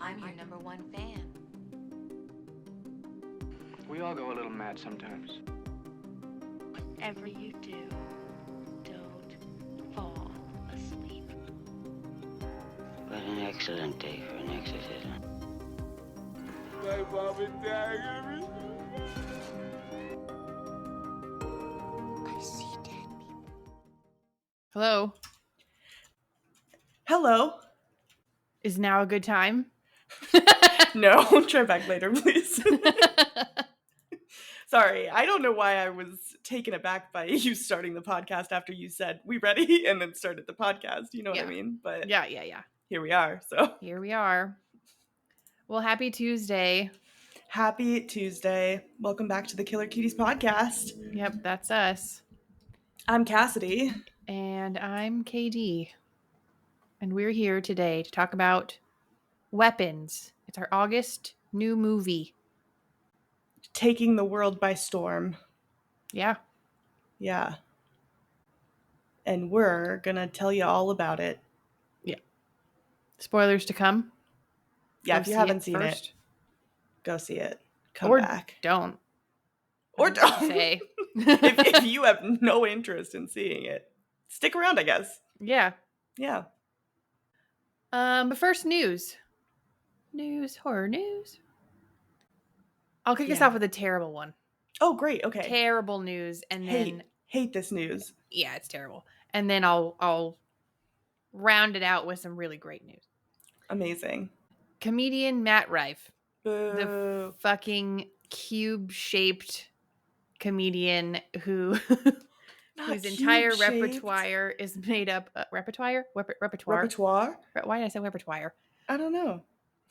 I'm your number one fan. We all go a little mad sometimes. Whatever you do, don't fall asleep. What an excellent day for an exorcism. My mom and dad are gonna be... I see dead people. Hello. Hello. Is now a good time? No, try back later, please. Sorry, I don't know why I was taken aback by you starting the podcast after you said, "We ready?" and then started the podcast. You know what I mean? But Yeah. here we are. So Here we are. Well, happy Tuesday. happy Tuesday. Welcome back to the Killer Cuties podcast. Yep, that's us. I'm Cassidy. And I'm KD. And we're here today to talk about Weapons. It's our August new movie. Taking the world by storm. Yeah. Yeah. And we're gonna tell you all about it. Spoilers to come. Yeah, Go if you see haven't it seen first. it, go see it. Come Or back. don't. Or I was gonna don't. say. if you have no interest in seeing it, stick around, I guess. Yeah. Yeah. But first, news. Horror news. I'll kick us Yeah. off with a terrible one. Oh, great. Okay. Terrible news, and then Hate this news. yeah, it's terrible. And then I'll round it out with some really great news. Amazing. Comedian Matt Rife, the Boo. fucking cube-shaped comedian who Not whose entire cube-shaped. repertoire is made up repertoire. Repertoire? Why did I say repertoire? I don't know.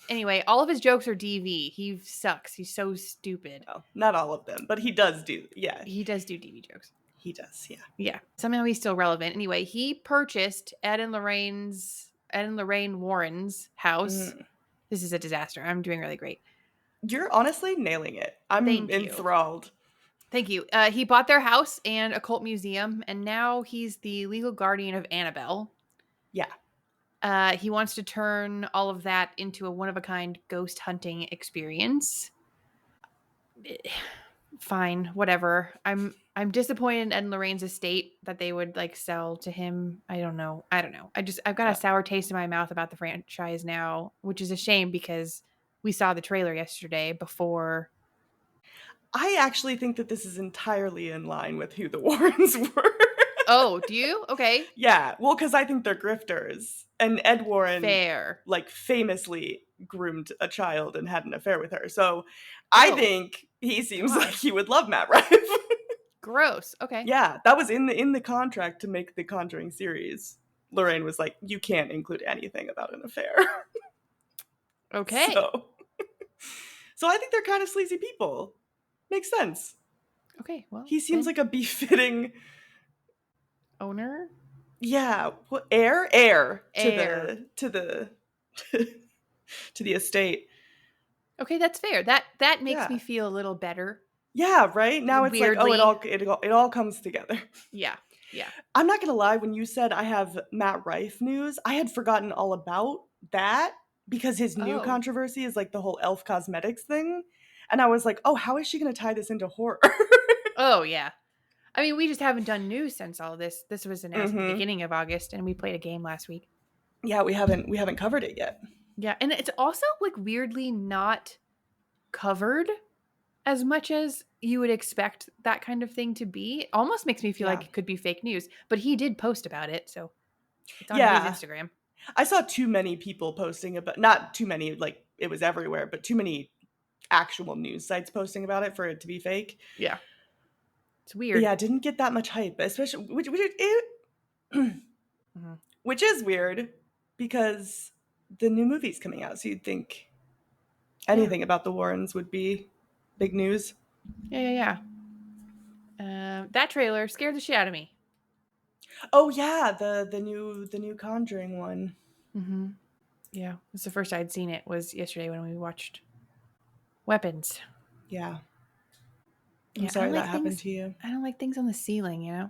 Anyway, all of his jokes are DV. He sucks. He's so stupid. Oh, not all of them, but he does do. Yeah, He does do DV jokes. he does. Yeah. Yeah. Somehow he's still relevant. Anyway, he purchased Ed and Lorraine Warren's house. Mm. This is a disaster. I'm doing really great. You're honestly nailing it. I'm Thank you. enthralled. Thank you. He bought their house and a cult museum, and now he's the legal guardian of Annabelle. Yeah. He wants to turn all of that into a one-of-a-kind ghost hunting experience. Fine, whatever. I'm disappointed in Ed and Lorraine's estate that they would like sell to him. I don't know. I've got a sour taste in my mouth about the franchise now, which is a shame because we saw the trailer yesterday before. I actually think that this is entirely in line with who the Warrens were. Oh, do you? Okay. Yeah. Well, because I think they're grifters. And Ed Warren, Fair. like, famously groomed a child and had an affair with her. So I Oh. think he seems God. like he would love Matt Rife. Gross. Okay. Yeah, that was in the contract to make the Conjuring series. Lorraine was like, you can't include anything about an affair. Okay. So I think they're kind of sleazy people. Makes sense. Okay. Well, He seems then like a befitting, owner. yeah, heir to Heir. the estate. Okay, that's fair. That makes Yeah. me feel a little better. Yeah, right? Now it's Weirdly. like, oh, it all comes together. Yeah. Yeah. I'm not gonna lie, when you said I have Matt Rife news, I had forgotten all about that because his new Oh. controversy is like the whole elf cosmetics thing. And I was like, oh, how is she gonna tie this into horror? Oh, yeah. I mean, we just haven't done news since all this. This was announced at Mhm. the beginning of August, and we played a game last week. Yeah, we haven't covered it yet. Yeah, and it's also like weirdly not covered as much as you would expect that kind of thing to be. It almost makes me feel Yeah. like it could be fake news, but he did post about it, so it's on Yeah. his Instagram. I saw too many people posting about, not too many, like it was everywhere, but too many actual news sites posting about it for it to be fake. Yeah. It's But weird. yeah, it didn't get that much hype, especially Mhm. which is weird because the new movie's coming out, so you'd think anything about the Warrens would be big news. Yeah. That trailer scared the shit out of me. Oh yeah, the new Conjuring one. Mm-hmm. Yeah, it's the first I'd seen it was yesterday when we watched Weapons. Yeah. I'm Yeah, I sorry don't that like happened things- to you. I don't like things on the ceiling, you know?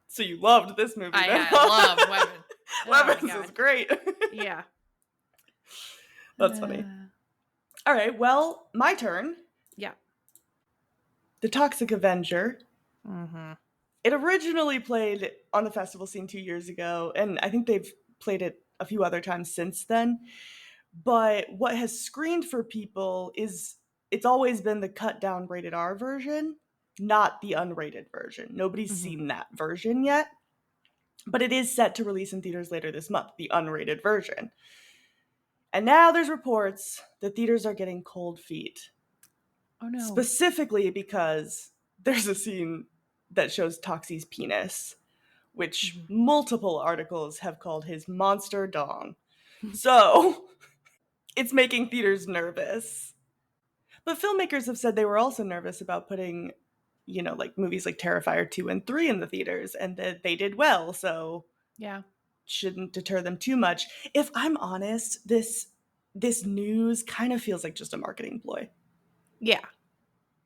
So you loved this movie. then. I love Weapons. Oh my Weapons God. is great. Yeah. That's funny. All right, well, my turn. Yeah. The Toxic Avenger. Mm-hmm. It originally played on the festival scene 2 years ago, and I think they've played it a few other times since then. But what has screened for people is it's always been the cut down rated R version, not the unrated version. Nobody's seen that version yet. But it is set to release in theaters later this month, the unrated version. And now there's reports that theaters are getting cold feet. Oh no. Specifically because there's a scene that shows Toxie's penis, which multiple articles have called his monster dong. So it's making theaters nervous. But filmmakers have said they were also nervous about putting, like movies like Terrifier 2 and 3 in the theaters, and that they did well, so Yeah. shouldn't deter them too much. If I'm honest, this news kind of feels like just a marketing ploy. Yeah.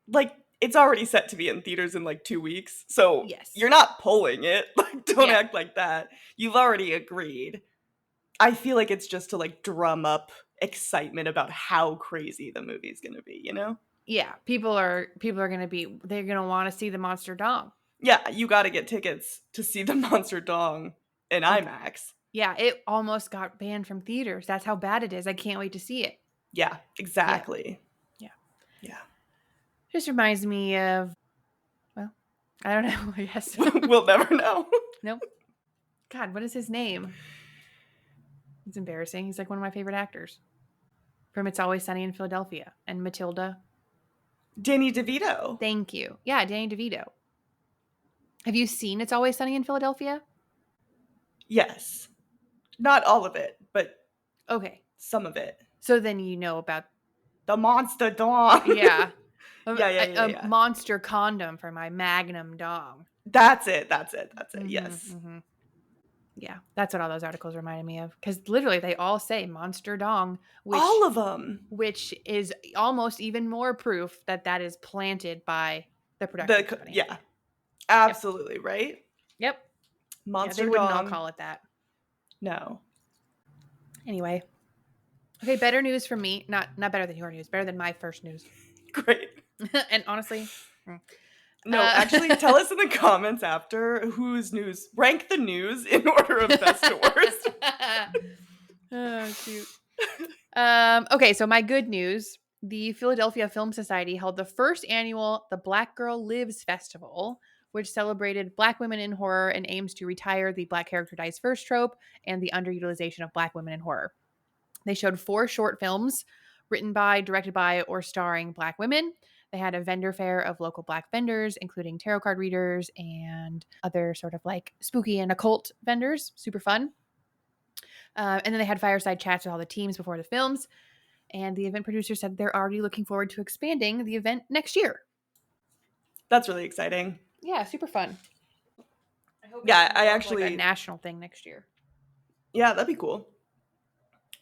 Like, it's already set to be in theaters in like 2 weeks, so Yes. you're not pulling it. Like, don't Yeah. act like that. You've already agreed. I feel like it's just to like drum up excitement about how crazy the movie's gonna be, Yeah. People are they're gonna want to see the monster dong. Yeah, you gotta get tickets to see the monster dong in IMAX. Yeah, it almost got banned from theaters. That's how bad it is. I can't wait to see it. Yeah, exactly. Yeah. Yeah. Just reminds me of, well, I don't know, I guess. We'll never know. Nope. God, what is his name? It's embarrassing. He's like one of my favorite actors from It's Always Sunny in Philadelphia and Matilda. Danny DeVito. Thank you. Yeah, Danny DeVito. Have you seen It's Always Sunny in Philadelphia? Yes. Not all of it, but Okay. some of it. So then you know about The monster dong. yeah. Yeah. A monster condom for my Magnum dong. That's it. Mhm, Yes. mhm. Yeah, that's what all those articles reminded me of. Because literally they all say monster dong. All of them. Which is almost even more proof that is planted by the production company. Yeah. Absolutely, right? Yep. Monster they wouldn't all dong. call it that. No. Anyway. Okay, better news from me. Not better than your news. Better than my first news. Great. And honestly... No, actually, tell us in the comments after whose news. Rank the news in order of best to worst. Oh, shoot. Okay, so my good news. The Philadelphia Film Society held the first annual The Black Girl Lives Festival, which celebrated Black women in horror and aims to retire the Black character dies first trope and the underutilization of Black women in horror. They showed 4 short films written by, directed by, or starring Black women. They had a vendor fair of local Black vendors, including tarot card readers and other sort of like spooky and occult vendors. Super fun. And then they had fireside chats with all the teams before the films. And the event producer said they're already looking forward to expanding the event next year. That's really exciting. Yeah, super fun. I hope I it's actually like a national thing next year. Yeah, that'd be cool.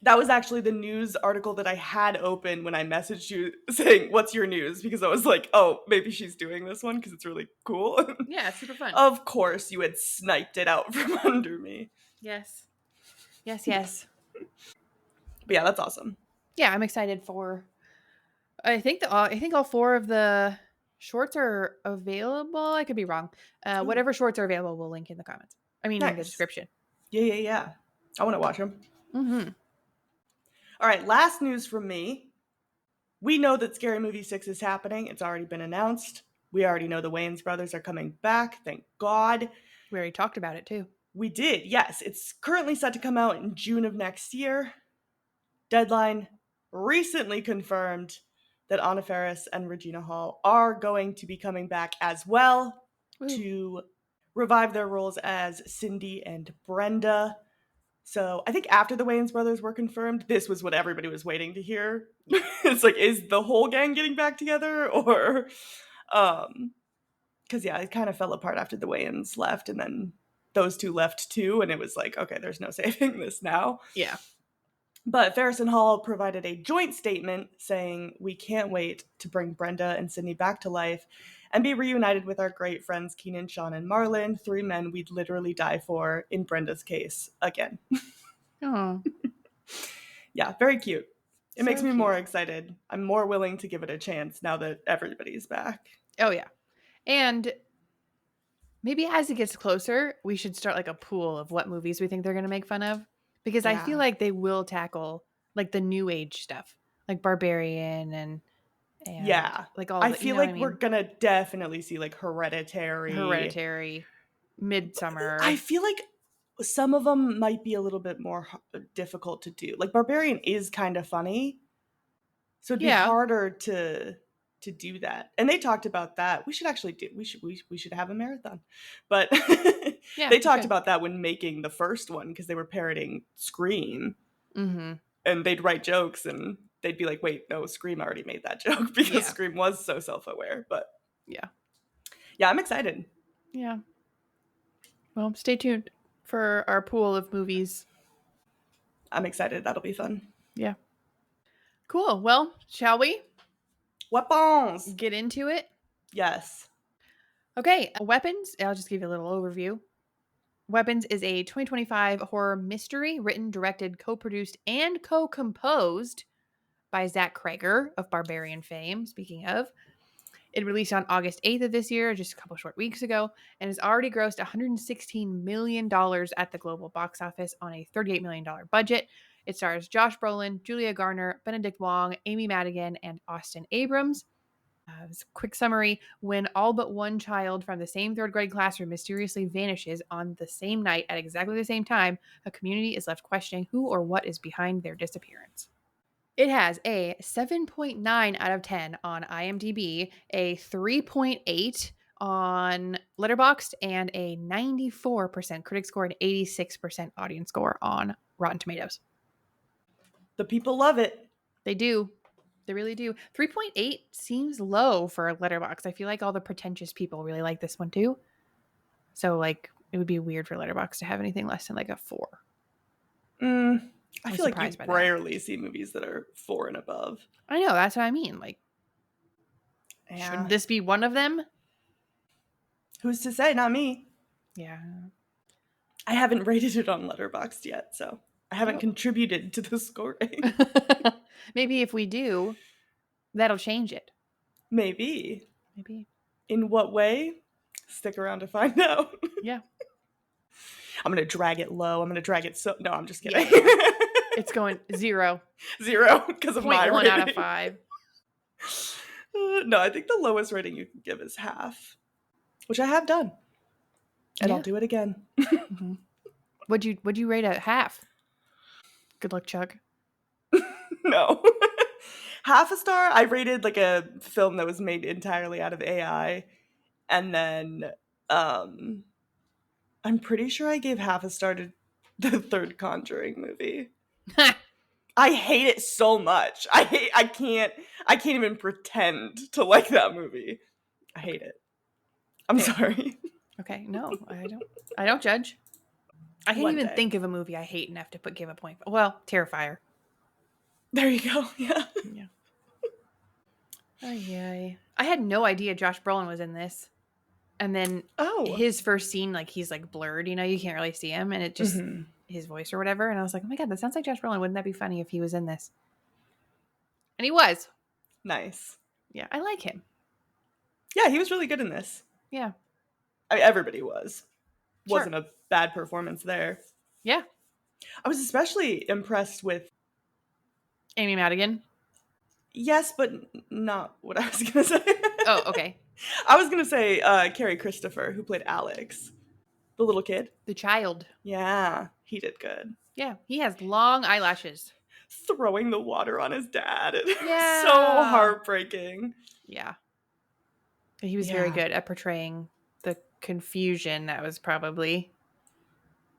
That was actually the news article that I had open when I messaged you saying, "What's your news?" Because I was like, "Oh, maybe she's doing this one because it's really cool." Yeah, it's super fun. Of course, you had sniped it out from under me. Yes. But yeah, that's awesome. Yeah, I'm excited for. I think all 4 of the shorts are available. I could be wrong. Whatever shorts are available, we'll link in the comments. I mean, in the description. Yeah. I want to watch them. Mm-hmm. All right, last news from me. We know that Scary Movie 6 is happening. It's already been announced. We already know the Wayans brothers are coming back. Thank God. We already talked about it too. We did, yes. It's currently set to come out in June of next year. Deadline recently confirmed that Anna Faris and Regina Hall are going to be coming back as well to revive their roles as Cindy and Brenda. So I think after the Wayans brothers were confirmed, this was what everybody was waiting to hear. It's like, is the whole gang getting back together? Or, because yeah, it kind of fell apart after the Wayans left, and then those 2 left too, and it was like, okay, there's no saving this now. Yeah. But Faris and Hall provided a joint statement saying, "We can't wait to bring Brenda and Sydney back to life and be reunited with our great friends Keenan, Sean, and Marlon, 3 men we'd literally die for, in Brenda's case, again." Oh. Yeah, very cute. It makes me more excited. I'm more willing to give it a chance now that everybody's back. Oh, yeah. And maybe as it gets closer, we should start like a pool of what movies we think they're going to make fun of. Because I feel like they will tackle like the new age stuff, like Barbarian and like all. I feel like we're gonna definitely see like Hereditary, Midsummer. I feel like some of them might be a little bit more difficult to do. Like Barbarian is kind of funny, so it'd be harder to do that. And they talked about that. We should actually do. We should have a marathon. But they talked about that when making the first one because they were parroting Scream, and they'd write jokes and they'd be like, "Wait, no, Scream already made that joke because Scream was so self-aware." But yeah, I'm excited. Yeah. Well, stay tuned for our pool of movies. I'm excited. That'll be fun. Yeah. Cool. Well, shall we? Weapons. Get into it? Yes. Okay. Weapons. I'll just give you a little overview. Weapons is a 2025 horror mystery written, directed, co-produced, and co-composed by Zach Cregger of Barbarian fame, speaking of. It released on August 8th of this year, just a couple short weeks ago, and has already grossed $116 million at the global box office on a $38 million budget. It stars Josh Brolin, Julia Garner, Benedict Wong, Amy Madigan, and Austin Abrams. Quick summary: when all but one child from the same third grade classroom mysteriously vanishes on the same night at exactly the same time, a community is left questioning who or what is behind their disappearance. It has a 7.9 out of 10 on IMDb, a 3.8 on Letterboxd, and a 94% critic score and 86% audience score on Rotten Tomatoes. The people love it. They do. They really do. 3.8 seems low for Letterboxd. I feel like all the pretentious people really like this one too. So like it would be weird for Letterboxd to have anything less than like a 4. I feel like you rarely see movies that are 4 and above. I know, that's what I mean. Like, should this be one of them? Who's to say? Not me. Yeah. I haven't rated it on Letterboxd yet, so I haven't contributed to the scoring. Maybe if we do, that'll change it. Maybe. In what way? Stick around to find out. Yeah. I'm going to drag it low. I'm going to drag it so... No, I'm just kidding. Yeah. It's going 0. 0 because of my rating. 0.1 out of 5. No, I think the lowest rating you can give is half, which I have done. And I'll do it again. Mm-hmm. What'd you rate at half? Good luck, Chuck. No. Half a star, I rated like a film that was made entirely out of AI. And then I'm pretty sure I gave half a star to the third Conjuring movie. I hate it so much. I can't even pretend to like that movie. I hate it. I'm sorry. Okay, no, I don't judge. I can't even think of a movie I hate enough to give a point. Well, Terrifier. There you go. Yeah. Oh yeah. I had no idea Josh Brolin was in this. And then his first scene, like he's like blurred, you can't really see him, and it just his voice or whatever. And I was like, oh my god, that sounds like Josh Brolin. Wouldn't that be funny if he was in this? And he was. Nice. Yeah, I like him. Yeah, he was really good in this. Yeah. I mean, everybody was. Sure. Wasn't a bad performance there. Yeah. I was especially impressed with Amy Madigan. Yes, but not what I was going to say. Oh, okay. I was going to say Carrie Christopher, who played Alex, the little kid. The child. Yeah, he did good. Yeah, he has long eyelashes. Throwing the water on his dad. Yeah. So heartbreaking. Yeah. He was very good at portraying the confusion that was probably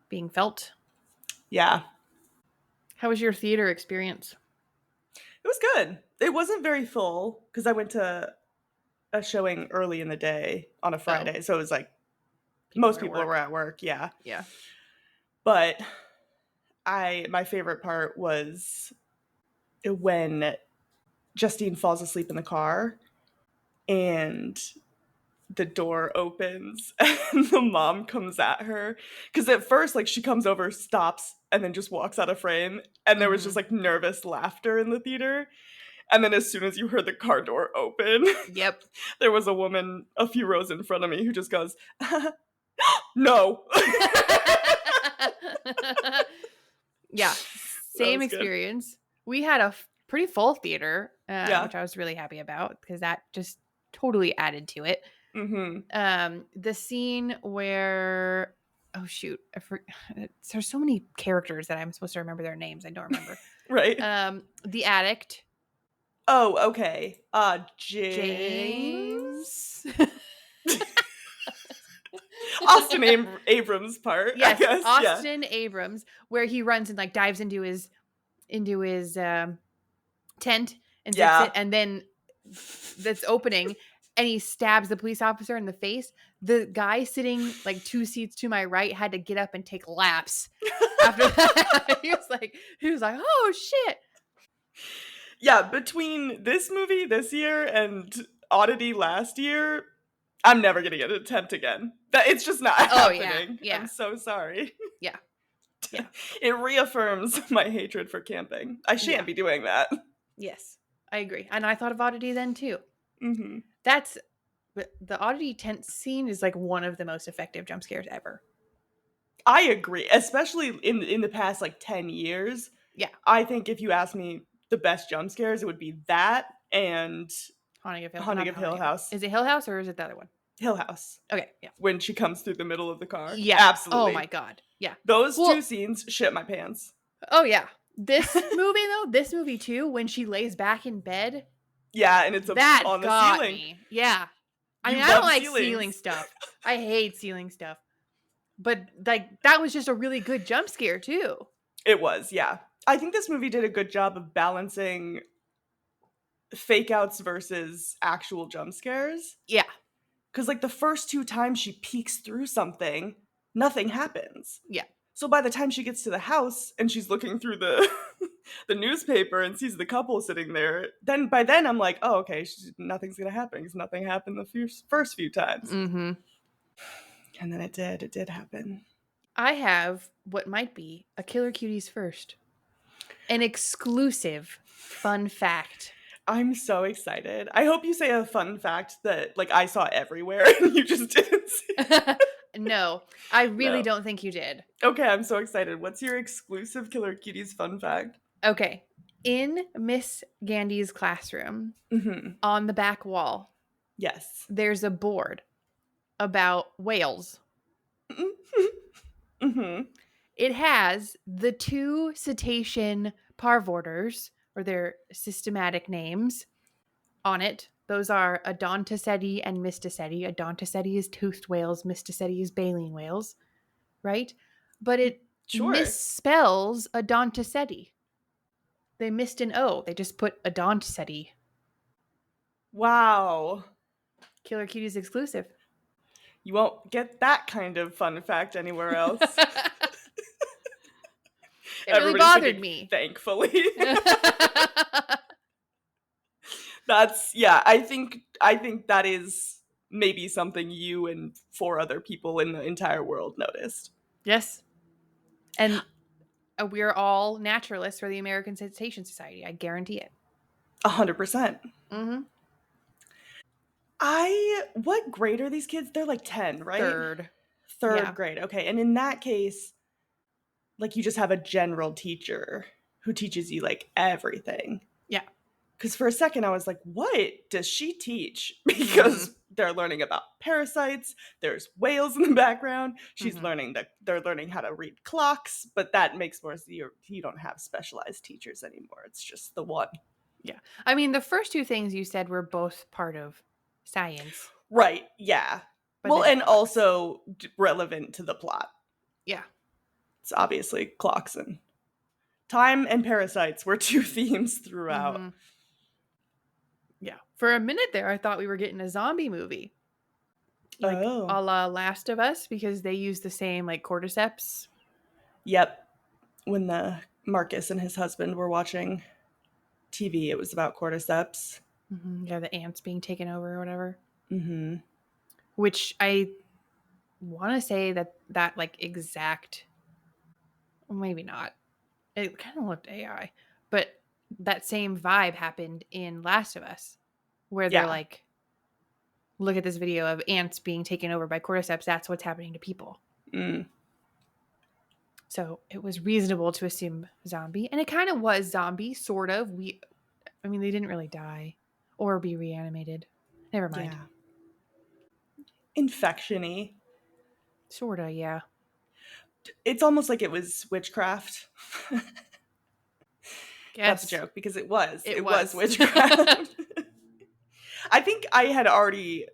being felt. Yeah. How was your theater experience? It was good. It wasn't very full because I went to a showing early in the day on a Friday. So it was like most people were at work. Yeah. Yeah. But my favorite part was when Justine falls asleep in the car and the door opens and the mom comes at her. Because at first, like, she comes over, stops, and then just walks out of frame. And there was just, like, nervous laughter in the theater. And then as soon as you heard the car door open, Yep. there was a woman a few rows in front of me who just goes, no. Yeah. Same was good. experience. We had a pretty full theater, Yeah. which I was really happy about because that just totally added to it. Mm-hmm. The scene where, oh shoot, there's so many characters that I'm supposed to remember their names. I don't remember. Right. The addict, Oh, okay. James. Austin Abrams part. Yes, I guess. Austin Abrams, where he runs and like dives into his tent and zips it, and then that's opening, and he stabs the police officer in the face. The guy sitting like 2 seats to my right had to get up and take laps after that. he was like, oh shit. Yeah, between this movie this year and Oddity last year, I'm never gonna get a tent again. It's just not happening. Yeah. I'm so sorry. Yeah. It reaffirms my hatred for camping. I shan't be doing that. Yes, I agree. And I thought of Oddity then too. Mm-hmm. The Oddity tent scene is like one of the most effective jump scares ever. I agree, especially in the past like 10 years. Yeah. I think if you ask me the best jump scares, it would be that and Haunting of Hill House. Is it Hill House or is it the other one? Hill House. Okay, yeah. When she comes through the middle of the car. Yeah. Absolutely. Oh my god. Yeah. Those two scenes shit my pants. Oh yeah. This movie too, when she lays back in bed. Yeah, and it's on the ceiling. Me. Yeah. I You mean, I don't love like ceilings. ceiling stuff. I hate ceiling stuff. But like that was just a really good jump scare too. It was, yeah. I think this movie did a good job of balancing fake outs versus actual jump scares. Yeah. Because like the first 2 times she peeks through something, nothing happens. Yeah. So by the time she gets to the house and she's looking through the the newspaper and sees the couple sitting there, then I'm like, oh, okay, nothing's gonna happen because nothing happened the first few times. Mm-hmm. And then it did happen. I have what might be a Killer Cuties first. An exclusive fun fact. I'm so excited. I hope you say a fun fact that like I saw everywhere and you just didn't see. No, I really don't think you did. Okay, I'm so excited. What's your exclusive Killer Cuties fun fact? Okay. In Miss Gandy's classroom, on the back wall, yes, there's a board about whales. Mm-hmm. It has the 2 cetacean parvorders, or their systematic names, on it. Those are Odontocetes and Mysticetes. Odontocetes is toothed whales. Mysticetes is baleen whales, right? But it misspells Odontocetes. They missed an O. They just put Odontocetes. Wow. Killer Cuties exclusive. You won't get that kind of fun fact anywhere else. It really bothered me. Thankfully. I think that is maybe something you and 4 other people in the entire world noticed. Yes. And we're all naturalists for the American Cetacean Society. I guarantee it. 100%. Mm-hmm. What grade are these kids? They're like 10, right? Third grade. Okay. And in that case, like you just have a general teacher who teaches you like everything. Yeah. Because for a second I was like, what does she teach? Because they're learning about parasites. There's whales in the background. She's learning that they're learning how to read clocks, but that makes more sense. You don't have specialized teachers anymore. It's just the one. Yeah. I mean, the first 2 things you said were both part of science. Right. Yeah. But well, and also relevant to the plot. Yeah. It's obviously clocks and time and parasites were 2 themes throughout. Yeah. For a minute there, I thought we were getting a zombie movie. Like a la Last of Us, because they use the same like cordyceps. Yep. When Marcus and his husband were watching TV, it was about cordyceps. Yeah, the ants being taken over or whatever. which I want to say that like exact, well, maybe not. It kind of looked AI, but that same vibe happened in Last of Us, where they're Yeah. like, look at this video of ants being taken over by cordyceps. That's what's happening to people. Mm. So it was reasonable to assume zombie, and it kind of was zombie, sort of. I mean, they didn't really die or be reanimated. Never mind. Yeah. Infection-y. Sorta, yeah. It's almost like it was witchcraft. That's a Yes. joke because it was. It was was. witchcraft. I think I had already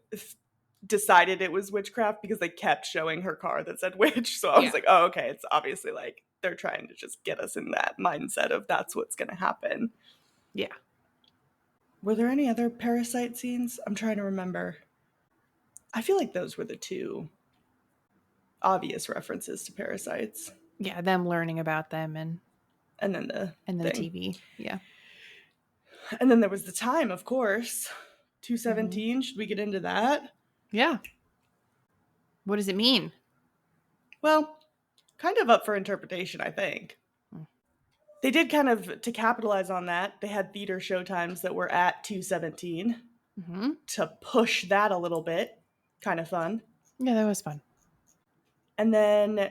decided it was witchcraft because they kept showing her car that said witch. So I was Yeah. like, oh, okay, it's obviously like they're trying to just get us in that mindset of that's what's going to happen. Yeah. Were there any other parasite scenes? I'm trying to remember. I feel like those were the two obvious references to parasites. Yeah, them learning about them and then the the thing. TV. Yeah. And then there was the time, of course. 217. Should we get into that? Yeah. What does it mean? Well, kind of up for interpretation, I think. They did kind of, to capitalize on that, they had theater showtimes that were at 217 to push that a little bit. Kind of fun. Yeah, that was fun. And then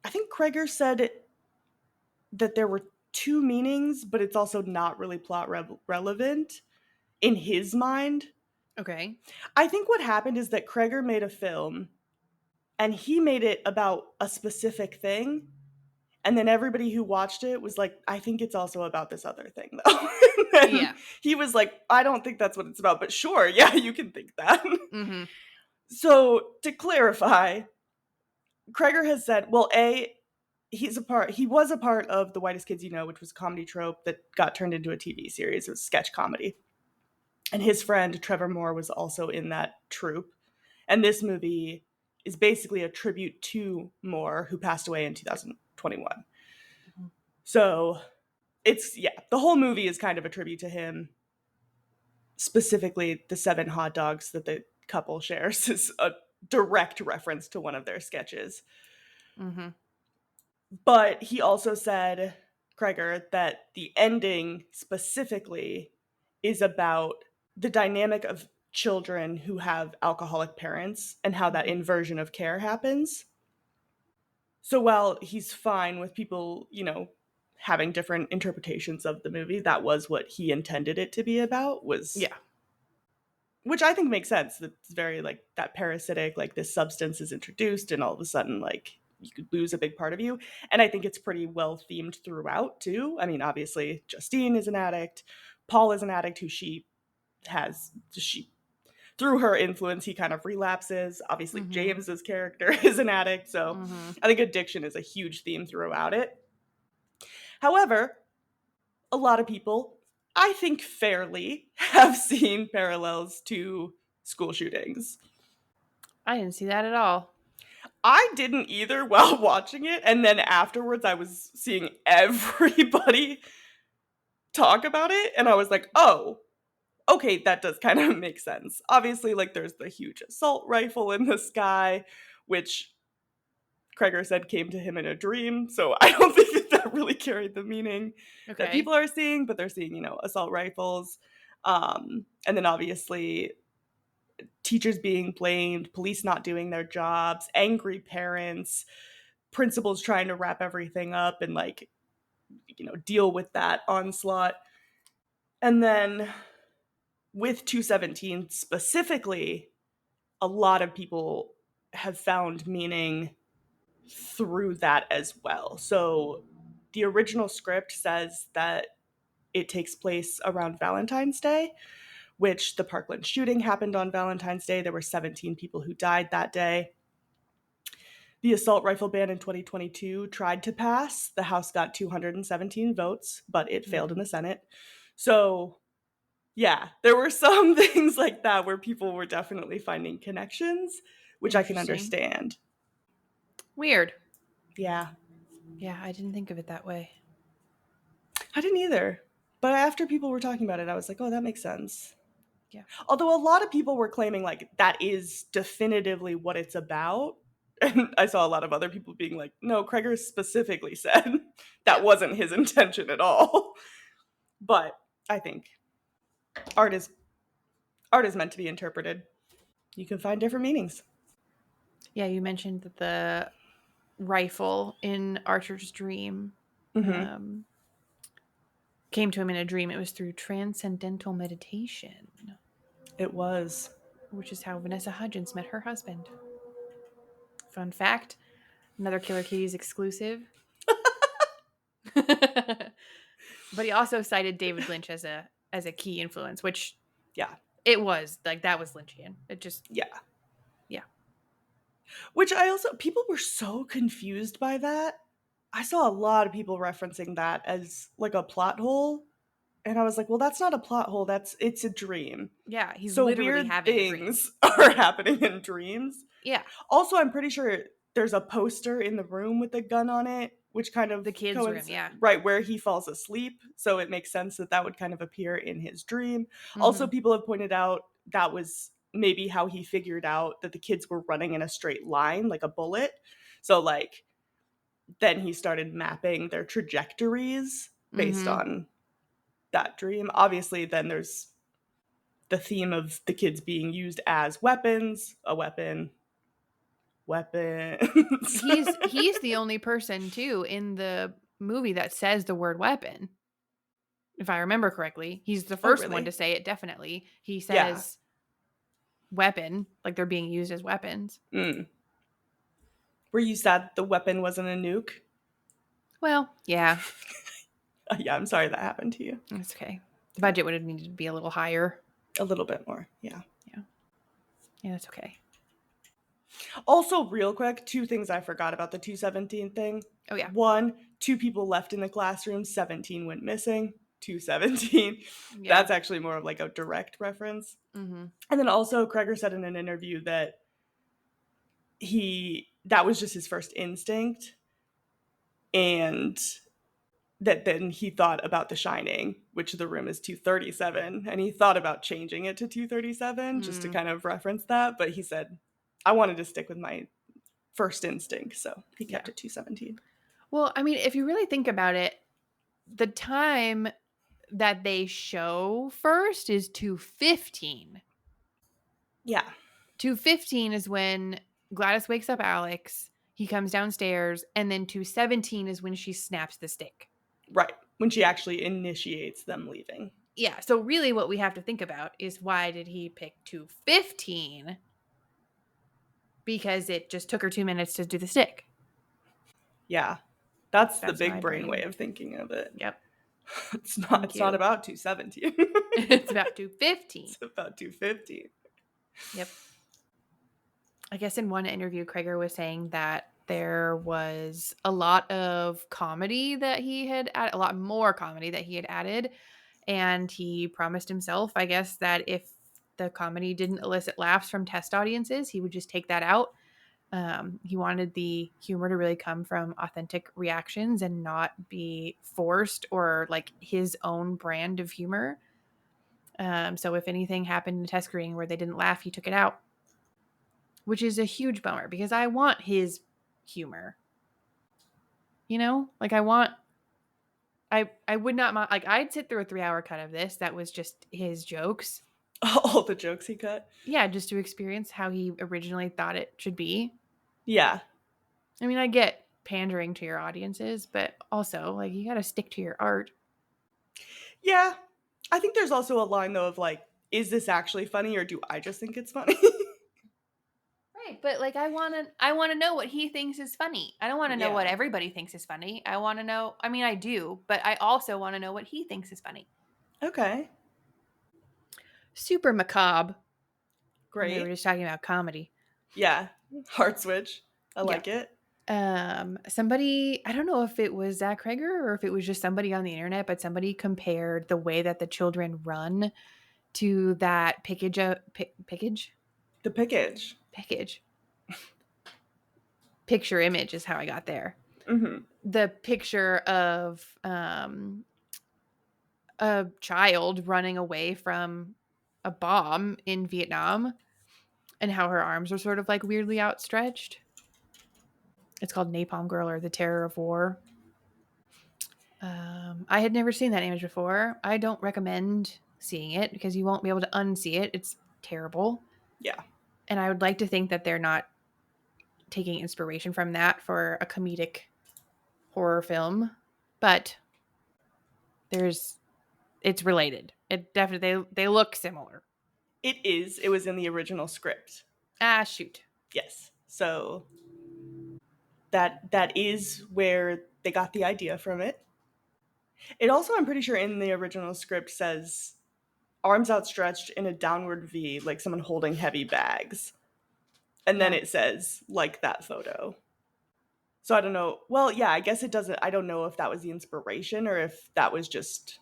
I think Cregger said that there were two meanings, but it's also not really plot relevant in his mind. Okay. I think what happened is that Cregger made a film and he made it about a specific thing. And then everybody who watched it was like, I think it's also about this other thing, though. Yeah. He was like, I don't think that's what it's about, but sure, yeah, you can think that. Mm-hmm. So to clarify, Cregger has said, well, he was a part of The Whitest Kids You Know, which was a comedy trope that got turned into a TV series. It was sketch comedy. And his friend, Trevor Moore, was also in that troupe. And this movie is basically a tribute to Moore, who passed away in 2021. Mm-hmm. So the whole movie is kind of a tribute to him. Specifically, the 7 hot dogs that the couple shares is a direct reference to one of their sketches. Mm-hmm. But he also said, Cregger, that the ending specifically is about the dynamic of children who have alcoholic parents and how that inversion of care happens. So while he's fine with people, having different interpretations of the movie, that was what he intended it to be about, which I think makes sense. It's very like that parasitic, like this substance is introduced and all of a sudden like you could lose a big part of you. And I think it's pretty well themed throughout too. I mean, obviously Justine is an addict. Paul is an addict who through her influence, he kind of relapses. Obviously, James's character is an addict. So I think addiction is a huge theme throughout it. However, a lot of people, I think fairly, have seen parallels to school shootings. I didn't see that at all. I didn't either while watching it. And then afterwards, I was seeing everybody talk about it. And I was like, oh, okay, that does kind of make sense. Obviously, like, there's the huge assault rifle in the sky, which Cregger said came to him in a dream. So I don't think that really carried the meaning that people are seeing, but they're seeing, assault rifles. And then obviously teachers being blamed, police not doing their jobs, angry parents, principals trying to wrap everything up and like, deal with that onslaught. And then with 217 specifically, a lot of people have found meaning through that as well. So the original script says that it takes place around Valentine's Day, which the Parkland shooting happened on Valentine's Day. There were 17 people who died that day. The assault rifle ban in 2022 tried to pass. The House got 217 votes, but it failed in the Senate. So yeah, there were some things like that where people were definitely finding connections, which I can understand. Weird. Yeah. Yeah, I didn't think of it that way. I didn't either. But after people were talking about it, I was like, oh, that makes sense. Yeah. Although a lot of people were claiming like that is definitively what it's about. And I saw a lot of other people being like, no, Cregger specifically said that wasn't his intention at all. But I think art is meant to be interpreted. You can find different meanings. Yeah, you mentioned that the rifle in Archer's dream came to him in a dream. It was through transcendental meditation, It was. which is how Vanessa Hudgens met her husband. Fun fact. Another Killer Kitties exclusive. But he also cited David Lynch as a key influence, which it was like that was Lynchian. It just yeah. Which people were so confused by that. I saw a lot of people referencing that as like a plot hole, and I was like, well, that's not a plot hole. It's a dream. Yeah, he's so literally weird having things are happening in dreams. Yeah. Also, I'm pretty sure there's a poster in the room with a gun on it, which kind of the kids' room, yeah, right where he falls asleep. So it makes sense that would kind of appear in his dream. Also, people have pointed out that was maybe how he figured out that the kids were running in a straight line, like a bullet. So like, then he started mapping their trajectories based on that dream. Obviously, then there's the theme of the kids being used as weapons, weapons. He's the only person too in the movie that says the word weapon. If I remember correctly, he's the first one to say it. Definitely, he says weapon, like they're being used as weapons. Were you sad the weapon wasn't a nuke? Well, yeah. Yeah, I'm sorry that happened to you. That's okay. The budget would have needed to be a little higher. A little bit more, yeah. Yeah, that's okay. Also, real quick, 2 things I forgot about the 217 thing. Oh, yeah. 1, 2 people left in the classroom, 17 went missing. 217. Yeah. That's actually more of like a direct reference. And then also, Cregger said in an interview that that was just his first instinct. And that then he thought about The Shining, which the room is 237. And he thought about changing it to 237 just to kind of reference that. But he said, I wanted to stick with my first instinct. So he kept it 217. Well, I mean, if you really think about it, the time that they show first is 2:15. Yeah. 2:15 is when Gladys wakes up Alex. He comes downstairs, and then 2:17 is when she snaps the stick. Right. When she actually initiates them leaving. Yeah. So really what we have to think about is why did he pick 2:15? Because it just took her 2 minutes to do the stick. Yeah. That's the big brain way of thinking of it. Yep. It's not about 217. It's about 2:15. It's about 2:15. Yep. I guess in one interview, Cregger was saying that there was a lot of comedy that he had added, a lot more comedy that he had added. And he promised himself, I guess, that if the comedy didn't elicit laughs from test audiences, he would just take that out. He wanted the humor to really come from authentic reactions and not be forced or like his own brand of humor. So if anything happened in test screening where they didn't laugh, he took it out, which is a huge bummer because I want his humor. You know, like I would not mind, like I'd sit through a 3-hour cut of this that was just his jokes. All the jokes he cut? Yeah, just to experience how he originally thought it should be. Yeah. I mean, I get pandering to your audiences, but also, like, you got to stick to your art. Yeah. I think there's also a line, though, of, like, is this actually funny or do I just think it's funny? Right, but, like, I want to know what he thinks is funny. I don't want to know what everybody thinks is funny. I want to know, I mean, I do, but I also want to know what he thinks is funny. Okay. Super macabre. Great. We were just talking about comedy. Yeah. Heart switch. I like it. Somebody, I don't know if it was Zach Cregger or if it was just somebody on the internet, but somebody compared the way that the children run to that pickage. The pickage. Picture image is how I got there. The picture of a child running away from a bomb in Vietnam and how her arms were sort of like weirdly outstretched. It's called Napalm Girl or The Terror of War. I had never seen that image before. I don't recommend seeing it because you won't be able to unsee it. It's terrible. Yeah. And I would like to think that they're not taking inspiration from that for a comedic horror film, but it's related. It definitely, they look similar. It is. It was in the original script. Ah, shoot. Yes. So that is where they got the idea from it. It also, I'm pretty sure, in the original script says arms outstretched in a downward V, like someone holding heavy bags. And then it says, like that photo. So I don't know. Well, yeah, I guess it doesn't. I don't know if that was the inspiration or if that was just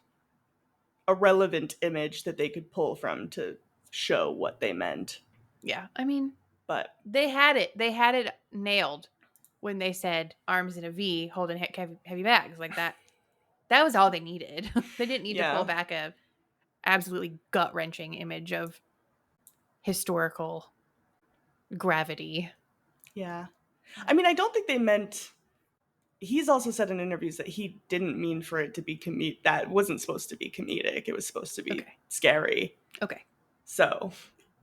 a relevant image that they could pull from to show what they meant. Yeah. I mean, But they had it. They had it nailed when they said arms in a V holding heavy bags like that. That was all they needed. They didn't need to pull back a absolutely gut-wrenching image of historical gravity. Yeah. I mean, I don't think they meant... He's also said in interviews that he didn't mean for it to be that wasn't supposed to be comedic. It was supposed to be scary. Okay. So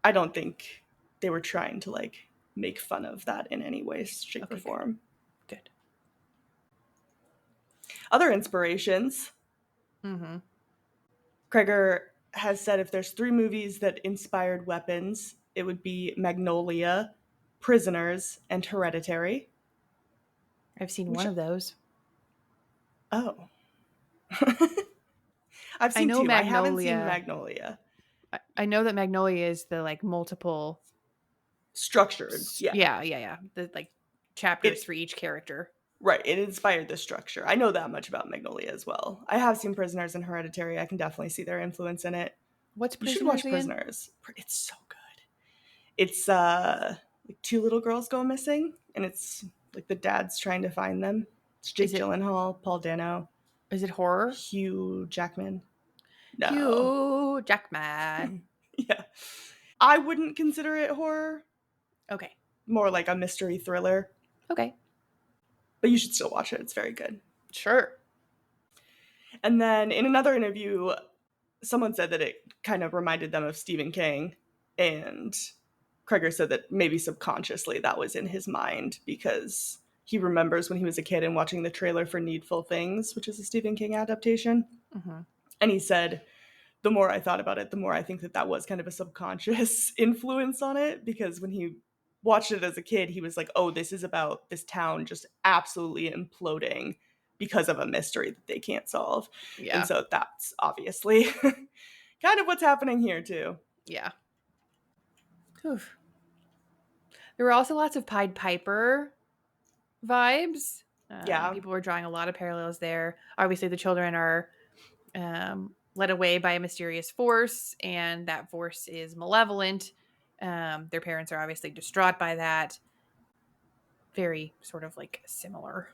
I don't think they were trying to like make fun of that in any way, shape, or form. Good. Other inspirations. Cregger has said if there's 3 movies that inspired weapons, it would be Magnolia, Prisoners, and Hereditary. I've seen one of those. Oh. I've seen 2. I haven't seen Magnolia. I know that Magnolia is the like multiple structured. Yeah. The like chapters for each character. Right. It inspired the structure. I know that much about Magnolia as well. I have seen Prisoners and Hereditary. I can definitely see their influence in it. What's Prisoners? You should watch again? Prisoners. It's so good. It's like 2 little girls go missing, and it's like the dad's trying to find them. It's Jake Gyllenhaal, Paul Dano. Is it horror? Hugh Jackman. No. Hugh Jackman. Yeah. I wouldn't consider it horror. Okay. More like a mystery thriller. Okay. But you should still watch it. It's very good. Sure. And then in another interview, someone said that it kind of reminded them of Stephen King. And Cregger said that maybe subconsciously that was in his mind because he remembers when he was a kid and watching the trailer for Needful Things, which is a Stephen King adaptation. Mm-hmm. And he said, the more I thought about it, the more I think that that was kind of a subconscious influence on it, because when he watched it as a kid, he was like, oh, this is about this town just absolutely imploding because of a mystery that they can't solve. Yeah. And so that's obviously kind of what's happening here too. Yeah. Oof. There were also lots of Pied Piper vibes. People were drawing a lot of parallels there. Obviously, the children are led away by a mysterious force, and that force is malevolent. Their parents are obviously distraught by that. Very sort of like similar.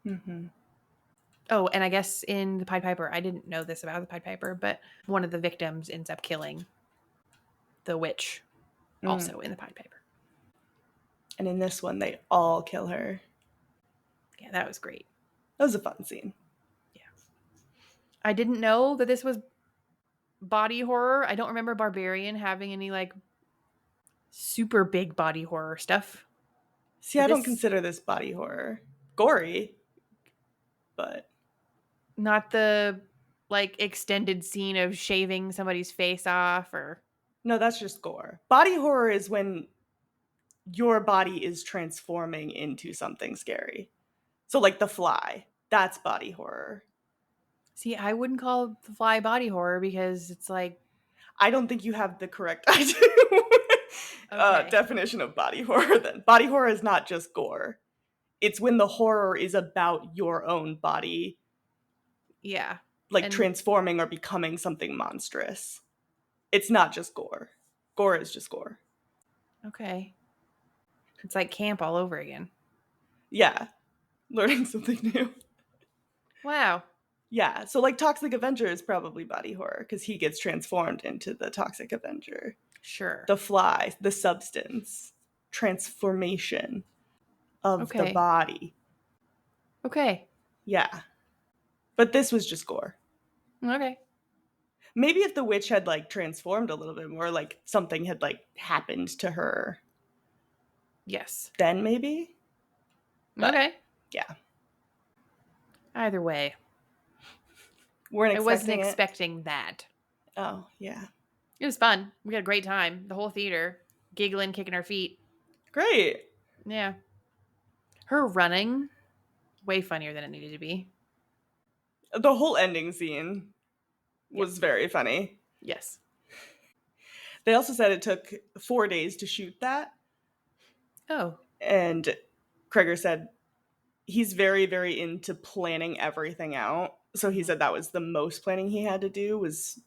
Mm-hmm. Oh, and I guess in the Pied Piper, I didn't know this about the Pied Piper, but one of the victims ends up killing the witch also in the Pied Piper. And in this one, they all kill her. Yeah, that was great. That was a fun scene. Yeah. I didn't know that this was body horror. I don't remember Barbarian having any like super big body horror stuff. See, I don't consider this body horror. Gory, but not the like extended scene of shaving somebody's face off or... No, that's just gore. Body horror is when your body is transforming into something scary. So like The Fly, that's body horror. See, I wouldn't call The Fly body horror because it's like... I don't think you have the correct definition of body horror then. Body horror is not just gore. It's when the horror is about your own body. Yeah. Like transforming or becoming something monstrous. It's not just gore. Gore is just gore. Okay. It's like camp all over again. Yeah. Learning something new. Wow. Yeah, so like Toxic Avenger is probably body horror because he gets transformed into the Toxic Avenger. Sure. The fly, the substance, transformation of the Okay. body. Okay. Yeah. But this was just gore. Okay. Maybe if the witch had like transformed a little bit more, like something had like happened to her, Yes. then maybe. But, Okay. yeah. Either way, Weren't I wasn't expecting it. expecting that. Oh, yeah. It was fun. We had a great time. The whole theater, giggling, kicking our feet. Great. Yeah. Her running, way funnier than it needed to be. The whole ending scene was very funny. Yes. They also said it took 4 days to shoot that. Oh. And Cregger said he's very, very into planning everything out. So he said that was the most planning he had to do, was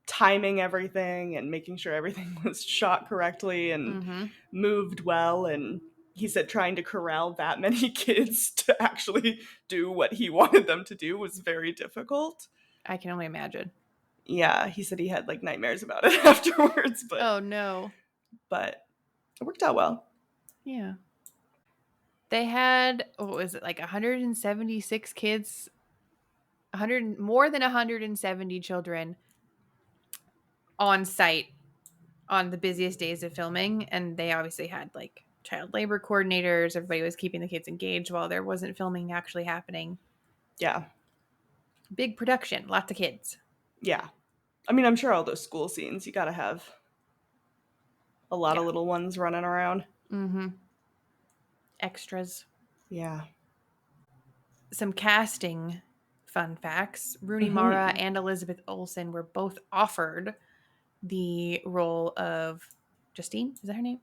timing everything and making sure everything was shot correctly and moved well. And he said trying to corral that many kids to actually do what he wanted them to do was very difficult. I can only imagine. Yeah, he said he had like nightmares about it afterwards, but Oh no. but it worked out well. Yeah. They had, what was it, like 176 kids, more than 170 children on site on the busiest days of filming. And they obviously had like child labor coordinators. Everybody was keeping the kids engaged while there wasn't filming actually happening. Yeah. Big production, lots of kids. Yeah. I mean, I'm sure all those school scenes, you gotta have a lot of little ones running around. Extras. Yeah. Some casting fun facts. Rooney Mara and Elizabeth Olsen were both offered the role of Justine. Is that her name?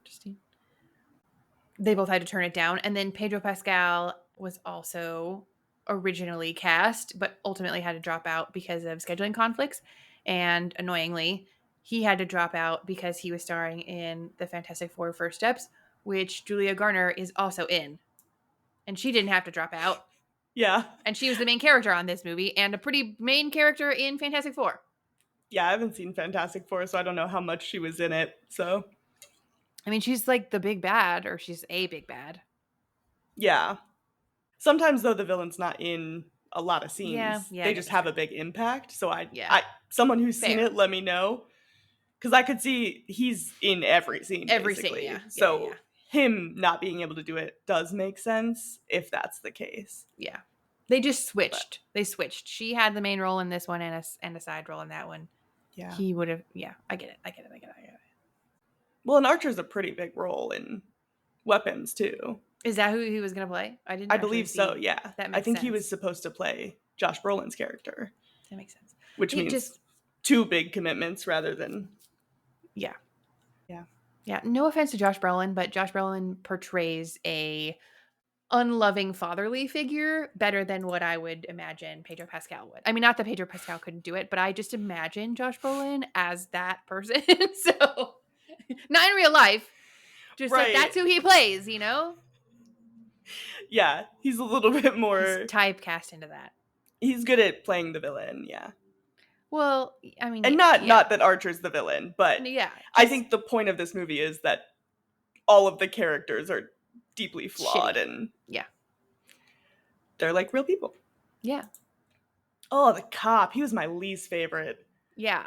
Justine. They both had to turn it down. And then Pedro Pascal was also originally cast, but ultimately had to drop out because of scheduling conflicts. And annoyingly, he had to drop out because he was starring in the Fantastic Four First Steps, which Julia Garner is also in. And she didn't have to drop out. Yeah. And she was the main character on this movie and a pretty main character in Fantastic Four. Yeah, I haven't seen Fantastic Four, so I don't know how much she was in it. So, I mean, she's like the big bad, or she's a big bad. yeah. Sometimes though the villain's not in a lot of scenes. Yeah, they just have a big impact. So I someone who's seen Fair. it, let me know. Because I could see he's in every scene. Every basically. scene, yeah. So him not being able to do it does make sense if that's the case. Yeah. They just switched. They switched. She had the main role in this one and a side role in that one. Yeah. He would have. Yeah, I get it. Well, and Archer's a pretty big role in Weapons too. Is that who he was going to play? I believe so. Yeah. That makes I think sense. he was supposed to play Josh Brolin's character. That makes sense. Which means two big commitments rather than. Yeah. Yeah. Yeah. No offense to Josh Brolin, but Josh Brolin portrays a unloving fatherly figure better than what I would imagine Pedro Pascal would. I mean, not that Pedro Pascal couldn't do it, but I just imagine Josh Brolin as that person. So, not in real life. Just like that's who he plays, you know? Yeah, he's a little bit more he's typecast into that. He's good at playing the villain, yeah. Well, I mean, and not that Archer's the villain, but yeah, I think the point of this movie is that all of the characters are deeply flawed and they're like real people. Yeah. Oh, the cop, he was my least favorite. Yeah,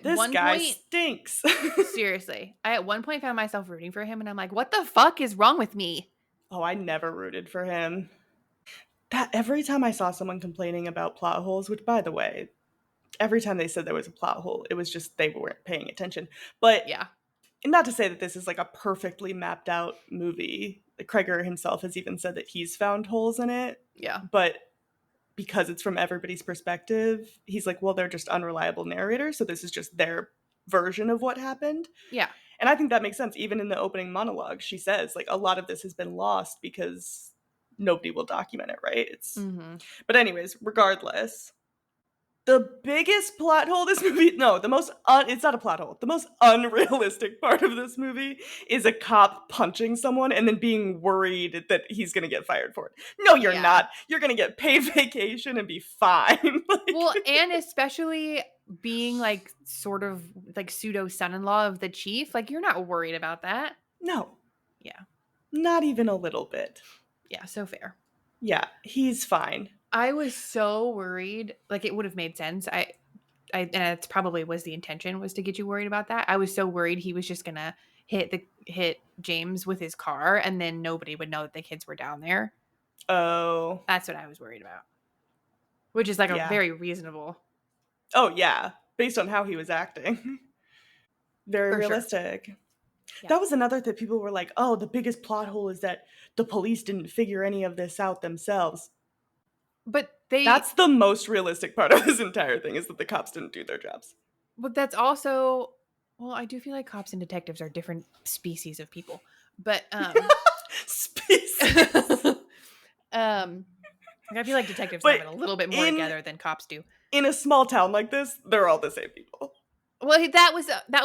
this guy stinks. Seriously, I at one point found myself rooting for him, and I'm like, "What the fuck is wrong with me?" Oh, I never rooted for him. That every time I saw someone complaining about plot holes, which by the way, every time they said there was a plot hole, it was just they weren't paying attention. But yeah, and not to say that this is like a perfectly mapped out movie. Cregger himself has even said that he's found holes in it. Yeah, but because it's from everybody's perspective, he's like, well, they're just unreliable narrators, so this is just their version of what happened. Yeah. And I think that makes sense. Even in the opening monologue, she says, like, a lot of this has been lost because nobody will document it, right? It's But anyways, regardless, The biggest plot hole this movie, no, it's not a plot hole. The most unrealistic part of this movie is a cop punching someone and then being worried that he's going to get fired for it. No, you're Yeah. not. You're going to get paid vacation and be fine. Like, Well, and especially being like sort of like pseudo son-in-law of the chief, like you're not worried about that. no. Yeah. Not even a little bit. Yeah, so fair. Yeah, he's fine. I was so worried. Like it would have made sense. And it's probably was the intention was to get you worried about that. I was so worried he was just gonna hit James with his car, and then nobody would know that the kids were down there. Oh. That's what I was worried about. Which is like Yeah. a very reasonable. Oh, yeah. Based on how he was acting. Very For sure. realistic. Yeah. That was another thing. People were like, oh, the biggest plot hole is that the police didn't figure any of this out themselves. But That's the most realistic part of this entire thing, is that the cops didn't do their jobs. But that's also, well, I do feel like cops and detectives are different species of people. But Species. like I feel like detectives But have it a little bit more together than cops do. In a small town like this, they're all the same people. Well, that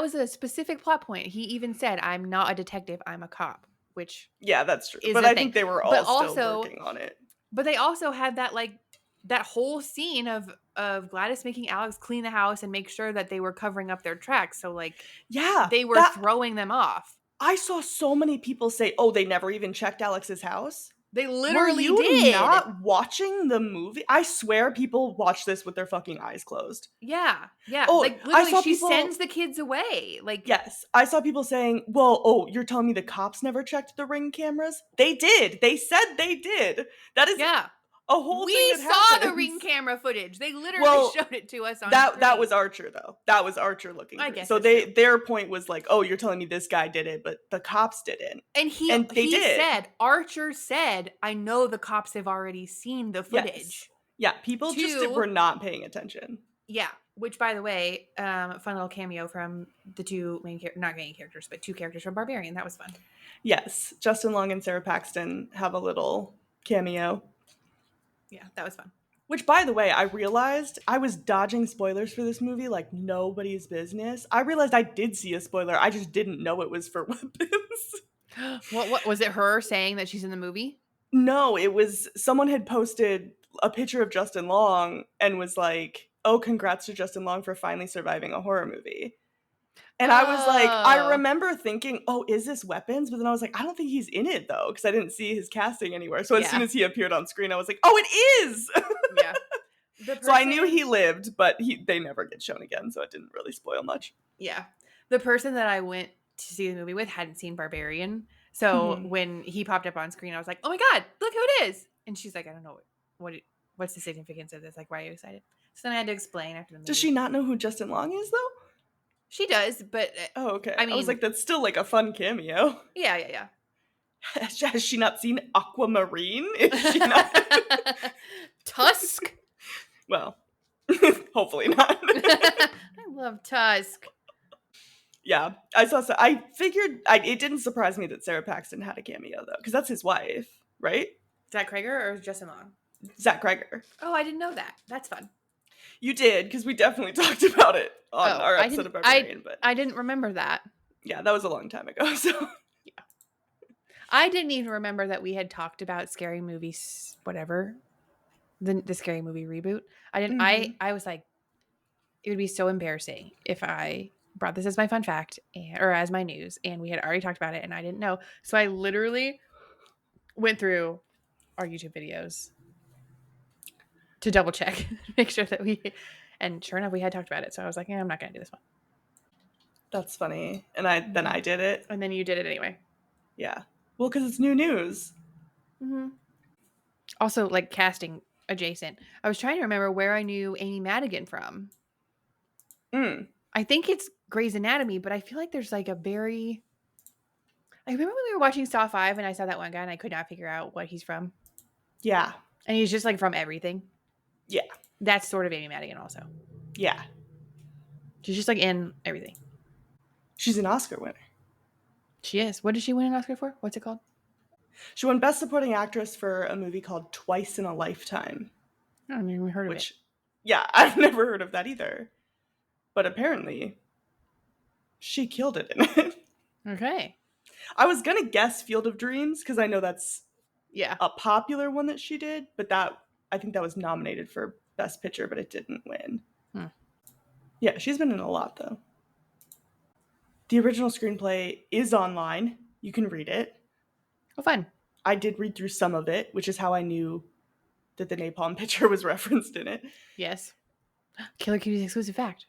was a specific plot point. He even said, "I'm not a detective. I'm a cop," which Yeah, that's true. is But a I thing. think they were all But still also- working on it. But they also had that whole scene of Gladys making Alex clean the house and make sure that they were covering up their tracks. So like Yeah. they were throwing them off. I saw so many people say, oh, they never even checked Alex's house. They literally Were you did. not watching the movie? I swear people watch this with their fucking eyes closed. Yeah. Oh, like I literally saw she people- sends the kids away. Like Yes, I saw people saying, well, oh, you're telling me the cops never checked the Ring cameras? They did. They said they did. That is yeah. a whole thing We that saw the happens. Ring camera footage. They literally Well, showed it to us on That screen. was Archer, though. That was Archer looking I through. guess So that's true. their point was like, oh, you're telling me this guy did it, but the cops didn't. And they did. said, Archer said, I know the cops have already seen the footage. Yes. Yeah, people just Two- were not paying attention. Yeah. Which, by the way, fun little cameo from the two not main characters, but two characters from Barbarian. That was fun. Yes, Justin Long and Sarah Paxton have a little cameo. Yeah, that was fun. Which, by the way, I realized I was dodging spoilers for this movie like nobody's business. I realized I did see a spoiler. I just didn't know it was for weapons. What was it? Her saying that she's in the movie? No, it was someone had posted a picture of Justin Long and was like, oh, congrats to Justin Long for finally surviving a horror movie. And I was like, I Oh. remember thinking, oh, is this Weapons? But then I was like, I don't think he's in it, though, because I didn't see his casting anywhere. So as Yeah. soon as he appeared on screen, I was like, oh, it is! Yeah. So I knew he lived, but they never get shown again, so it didn't really spoil much. Yeah. The person that I went to see the movie with hadn't seen Barbarian. So Mhm. when he popped up on screen, I was like, oh my God, look who it is. And she's like, I don't know what's the significance of this? Like, why are you excited? So then I had to explain after the movie. Does she not know who Justin Long is, though? She does, but Oh, okay. I I was mean- like, that's still like a fun cameo. yeah. Has she not seen Aquamarine? Is she not? Tusk. Well, hopefully not. I love Tusk. Yeah, I figured it didn't surprise me that Sarah Paxton had a cameo though, because that's his wife, right? Is that Cregger or Justin Long? Zach Cregger. Oh, I didn't know that. That's fun. You did, because we definitely talked about it on Oh, our I episode didn't- of Barbarian. But I didn't remember that. yeah, that was a long time ago. So I didn't even remember that we had talked about scary movies, whatever. The scary movie reboot. I didn't. Mhm. I was like, it would be so embarrassing if I brought this as my fun fact or as my news, and we had already talked about it, and I didn't know. So I literally went through our YouTube videos to double check, make sure that and sure enough, we had talked about it. So I was like, I'm not gonna do this one. that's funny. And then I did it. And then you did it anyway. Yeah. Well, because it's new news. Mm-hmm. Also, like casting adjacent, I was trying to remember where I knew Amy Madigan from. Mm. I think it's Grey's Anatomy, but I feel like there's like a very. I remember when we were watching Saw 5 and I saw that one guy and I could not figure out what he's from. Yeah. And he's just like from everything. Yeah. That's sort of Amy Madigan also. Yeah. She's just like in everything. She's an Oscar winner. She is. What did she win an Oscar for? What's it called? She won Best Supporting Actress for a movie called Twice in a Lifetime, I don't even heard of which it. Yeah, I've never heard of that either. But apparently, she killed it in it. Okay. I was gonna guess Field of Dreams, because I know that's Yeah. a popular one that she did, but I think that was nominated for Best Picture, but it didn't win. Yeah, she's been in a lot, though. The original screenplay is online. You can read it. Oh, fun. I did read through some of it, which is how I knew that the napalm picture was referenced in it. Yes. Killer Cuties exclusive fact.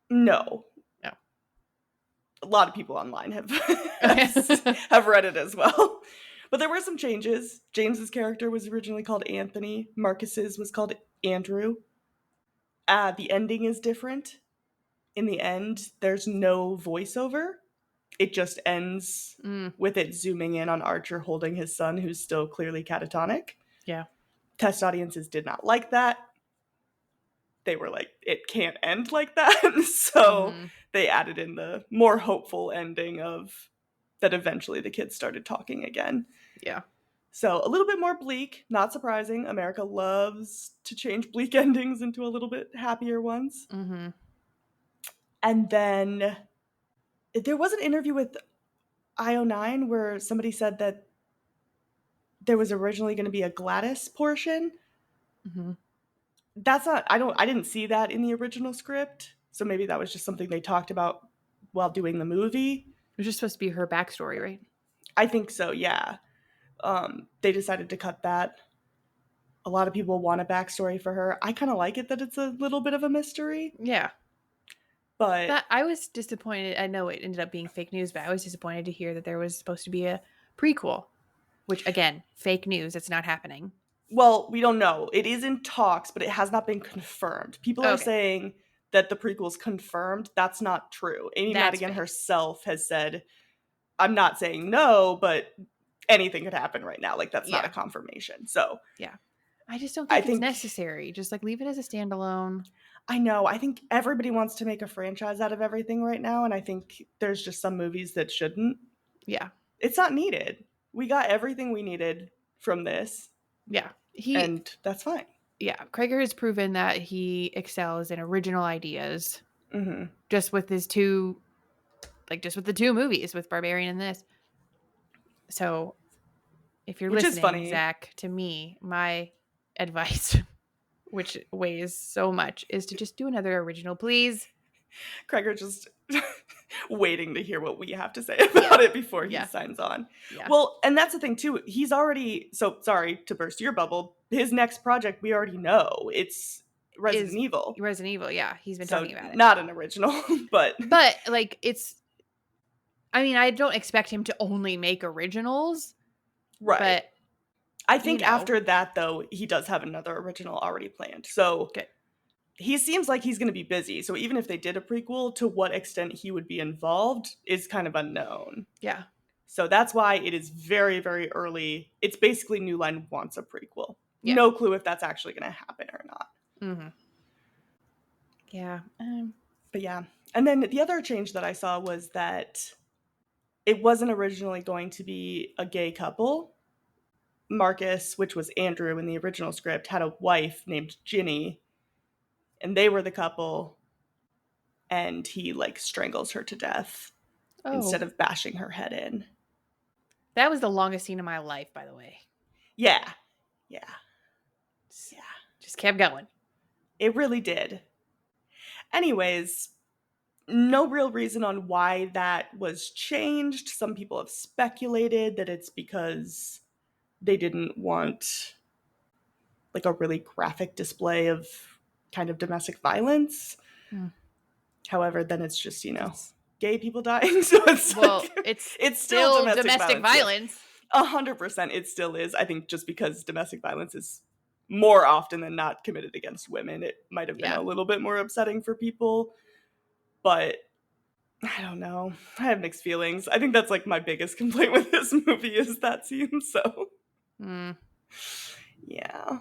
No. No. A lot of people online have have read it as well. But there were some changes. James's character was originally called Anthony. Marcus's was called Andrew. The ending is different. In the end, there's no voiceover. It just ends with it zooming in on Archer holding his son, who's still clearly catatonic. Yeah. Test audiences did not like that. They were like, it can't end like that. So they added in the more hopeful ending of that eventually the kids started talking again. Yeah. So a little bit more bleak, not surprising. America loves to change bleak endings into a little bit happier ones. Mm-hmm. And then there was an interview with IO9 where somebody said that there was originally going to be a Gladys portion. Mm-hmm. That's not, I didn't see that in the original script. So maybe that was just something they talked about while doing the movie. It was just supposed to be her backstory, right? I think so, yeah. They decided to cut that. A lot of people want a backstory for her. I kind of like it that it's a little bit of a mystery. Yeah. But I was disappointed. I know it ended up being fake news, but I was disappointed to hear that there was supposed to be a prequel, which, again, fake news. It's not happening. Well, we don't know. It is in talks, but it has not been confirmed. People are saying that the prequel's confirmed. That's not true. Amy Madigan herself has said, I'm not saying no, but anything could happen right now. Like, that's not a confirmation. So, yeah. I just don't think it's necessary. Just, like, leave it as a standalone. I know. I think everybody wants to make a franchise out of everything right now, and I think there's just some movies that shouldn't. Yeah. It's not needed. We got everything we needed from this. Yeah. And that's fine. Yeah. Cregger has proven that he excels in original ideas. Mm-hmm. Just with the two movies, with Barbarian and this. So, if you're listening, Zach, to me, my advice, which weighs so much, is to just do another original, please. Cregger just waiting to hear what we have to say about it before he signs on. Yeah. Well, and that's the thing too. He's already, so sorry to burst your bubble. His next project we already know. It's Resident Evil. Resident Evil, yeah. He's been talking about it. Not an original, but like it's. I mean, I don't expect him to only make originals, right? But I think after that, though, he does have another original already planned. So. Good. He seems like he's going to be busy. So even if they did a prequel, to what extent he would be involved is kind of unknown. Yeah. So that's why it is very, very early. It's basically New Line wants a prequel. Yeah. No clue if that's actually going to happen or not. Mm-hmm. Yeah. But yeah. And then the other change that I saw was that it wasn't originally going to be a gay couple. Marcus, which was Andrew in the original script, had a wife named Ginny. And they were the couple, and he, like, strangles her to death instead of bashing her head in. That was the longest scene of my life, by the way. Yeah. Yeah. Yeah. Just kept going. It really did. Anyways, no real reason on why that was changed. Some people have speculated that it's because they didn't want, like, a really graphic display of kind of domestic violence. However, then it's just, gay people dying. So it's it's still domestic violence. 100% it still is. I think just because domestic violence is more often than not committed against women, it might have been a little bit more upsetting for people. But I don't know. I have mixed feelings. I think that's like my biggest complaint with this movie is that scene. So yeah.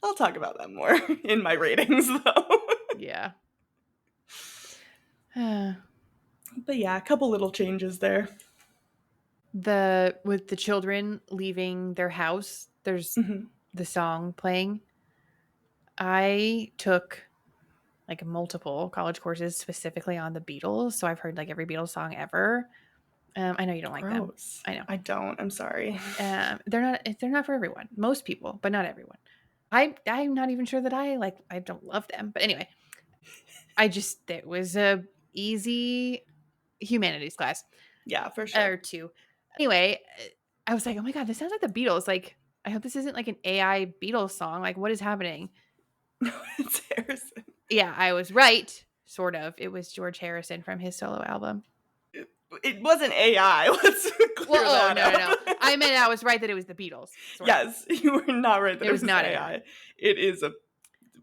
I'll talk about that more in my ratings, though. Yeah. But yeah, a couple little changes there. With the children leaving their house, there's the song playing. I took like multiple college courses specifically on the Beatles, so I've heard like every Beatles song ever. I know you don't like them. Gross. I know. I don't. I'm sorry. They're not for everyone. Most people, but not everyone. I'm not even sure that I don't love them. But anyway, it was a easy humanities class Yeah, for sure. or two. Anyway, I was like, oh my God, this sounds like the Beatles. Like, I hope this isn't like an AI Beatles song. Like, what is happening? It's Harrison. Yeah, I was right. Sort of. It was George Harrison from his solo album. It wasn't AI. Let's clear that up. No. I meant I was right that it was the Beatles. Sort of. Yes, you were not right that It was not AI. It is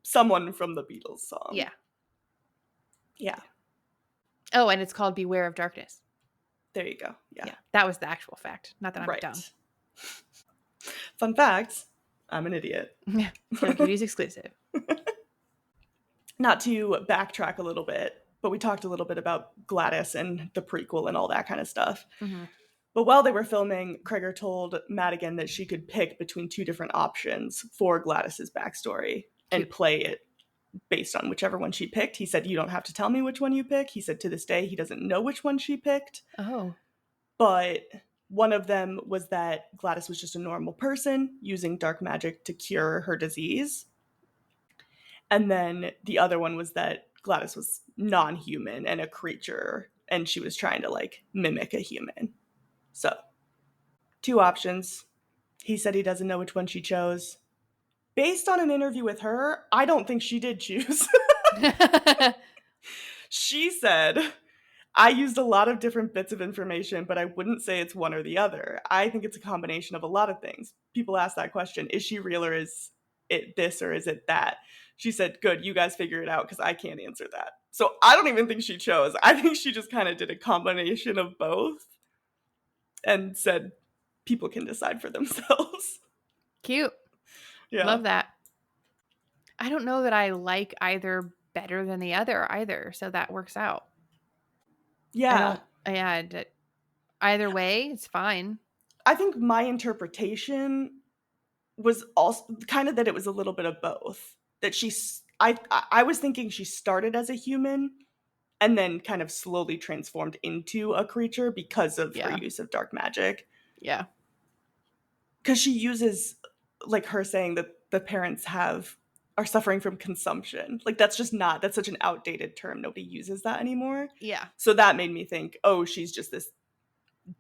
someone from the Beatles song. Yeah. Yeah. Oh, and it's called Beware of Darkness. There you go. Yeah. That was the actual fact. Not that I'm Right. dumb. Fun fact, I'm an idiot. Yeah. Young Cuties exclusive. Not to backtrack a little bit, but we talked a little bit about Gladys and the prequel and all that kind of stuff. Mm-hmm. But while they were filming, Cregger told Madigan that she could pick between two different options for Gladys's backstory and play it based on whichever one she picked. He said, you don't have to tell me which one you pick. He said to this day, he doesn't know which one she picked. Oh. But one of them was that Gladys was just a normal person using dark magic to cure her disease. And then the other one was that Gladys was non-human and a creature, and she was trying to like mimic a human. So, two options. He said he doesn't know which one she chose. Based on an interview with her, I don't think she did choose. She said, I used a lot of different bits of information, but I wouldn't say it's one or the other. I think it's a combination of a lot of things. People ask that question, is she real or is it this or is it that? She said, good, you guys figure it out because I can't answer that. So I don't even think she chose. I think she just kind of did a combination of both and said people can decide for themselves. Cute. Yeah. Love that. I don't know that I like either better than the other either, so that works out. Yeah. Either way, it's fine. I think my interpretation was also kind of that it was a little bit of both. That I was thinking she started as a human and then kind of slowly transformed into a creature because of her use of dark magic. Yeah. Because she uses, like her saying that the parents are suffering from consumption. Like that's such an outdated term. Nobody uses that anymore. Yeah. So that made me think, oh, she's just this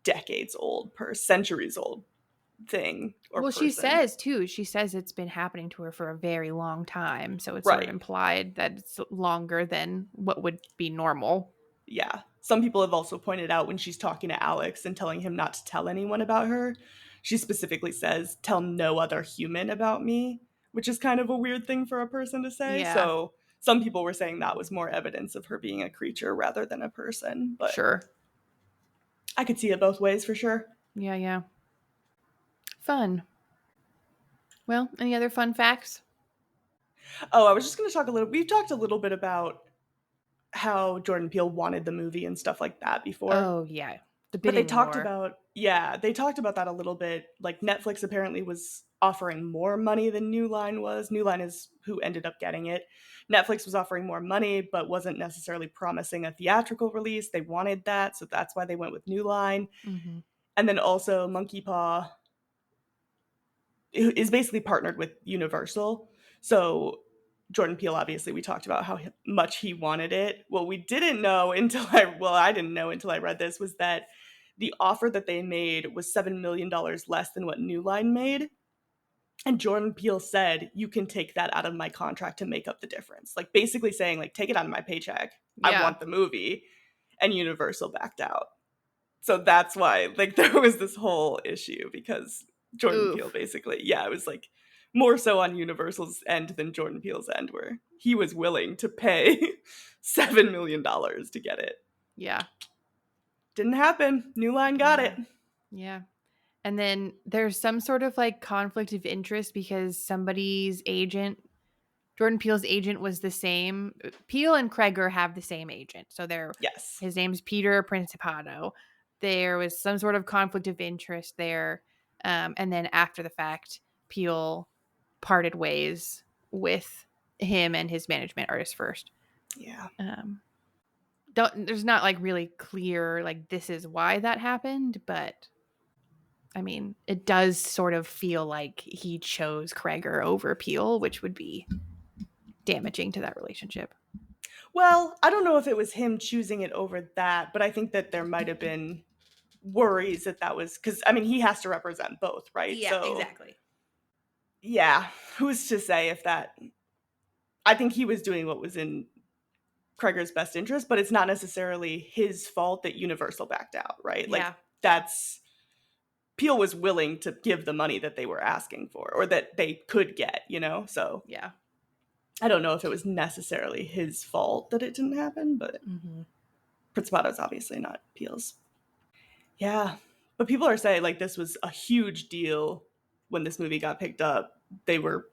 decades old, centuries old thing. She says it's been happening to her for a very long time. So it's sort of implied that it's longer than what would be normal. Yeah. Some people have also pointed out when she's talking to Alex and telling him not to tell anyone about her, she specifically says, tell no other human about me, which is kind of a weird thing for a person to say. Yeah. So some people were saying that was more evidence of her being a creature rather than a person. But sure. I could see it both ways for sure. Yeah. Fun. Well, any other fun facts? Oh, I was just going to we've talked a little bit about how Jordan Peele wanted the movie and stuff like that before. Oh, yeah. But they talked about that a little bit. Like Netflix apparently was offering more money than New Line was. New Line is who ended up getting it. Netflix was offering more money, but wasn't necessarily promising a theatrical release. They wanted that, so that's why they went with New Line. Mm-hmm. And then also Monkey Paw is basically partnered with Universal. So Jordan Peele, obviously, we talked about how much he wanted it. What we didn't know I didn't know until I read this, was that the offer that they made was $7 million less than what New Line made. And Jordan Peele said, you can take that out of my contract to make up the difference. Like basically saying, like, take it out of my paycheck. Yeah. I want the movie. And Universal backed out. So that's why, like, there was this whole issue because Jordan Peele basically, it was like more so on Universal's end than Jordan Peele's end, where he was willing to pay $7 million to get it. Yeah. Didn't happen. New Line got it. Yeah. And then there's some sort of like conflict of interest because somebody's agent, Jordan Peele's agent, was the same. Peele and Cregger have the same agent. So his name's Peter Principato. There was some sort of conflict of interest there. And then after the fact, Peele parted ways with him and his management artist first. Yeah. There's not like really clear like this is why that happened, but I mean, it does sort of feel like he chose Cregger over Peele, which would be damaging to that relationship. Well, I don't know if it was him choosing it over that, but I think that there might have been worries that was because, I mean, he has to represent both, right? Exactly. Yeah, who's to say if that... I think he was doing what was in Cregger's best interest, but it's not necessarily his fault that Universal backed out, right? Like, that's... Peele was willing to give the money that they were asking for, or that they could get, you know? So, yeah. I don't know if it was necessarily his fault that it didn't happen, but Principato's obviously not Peele's. Yeah, but people are saying, like, this was a huge deal when this movie got picked up. They were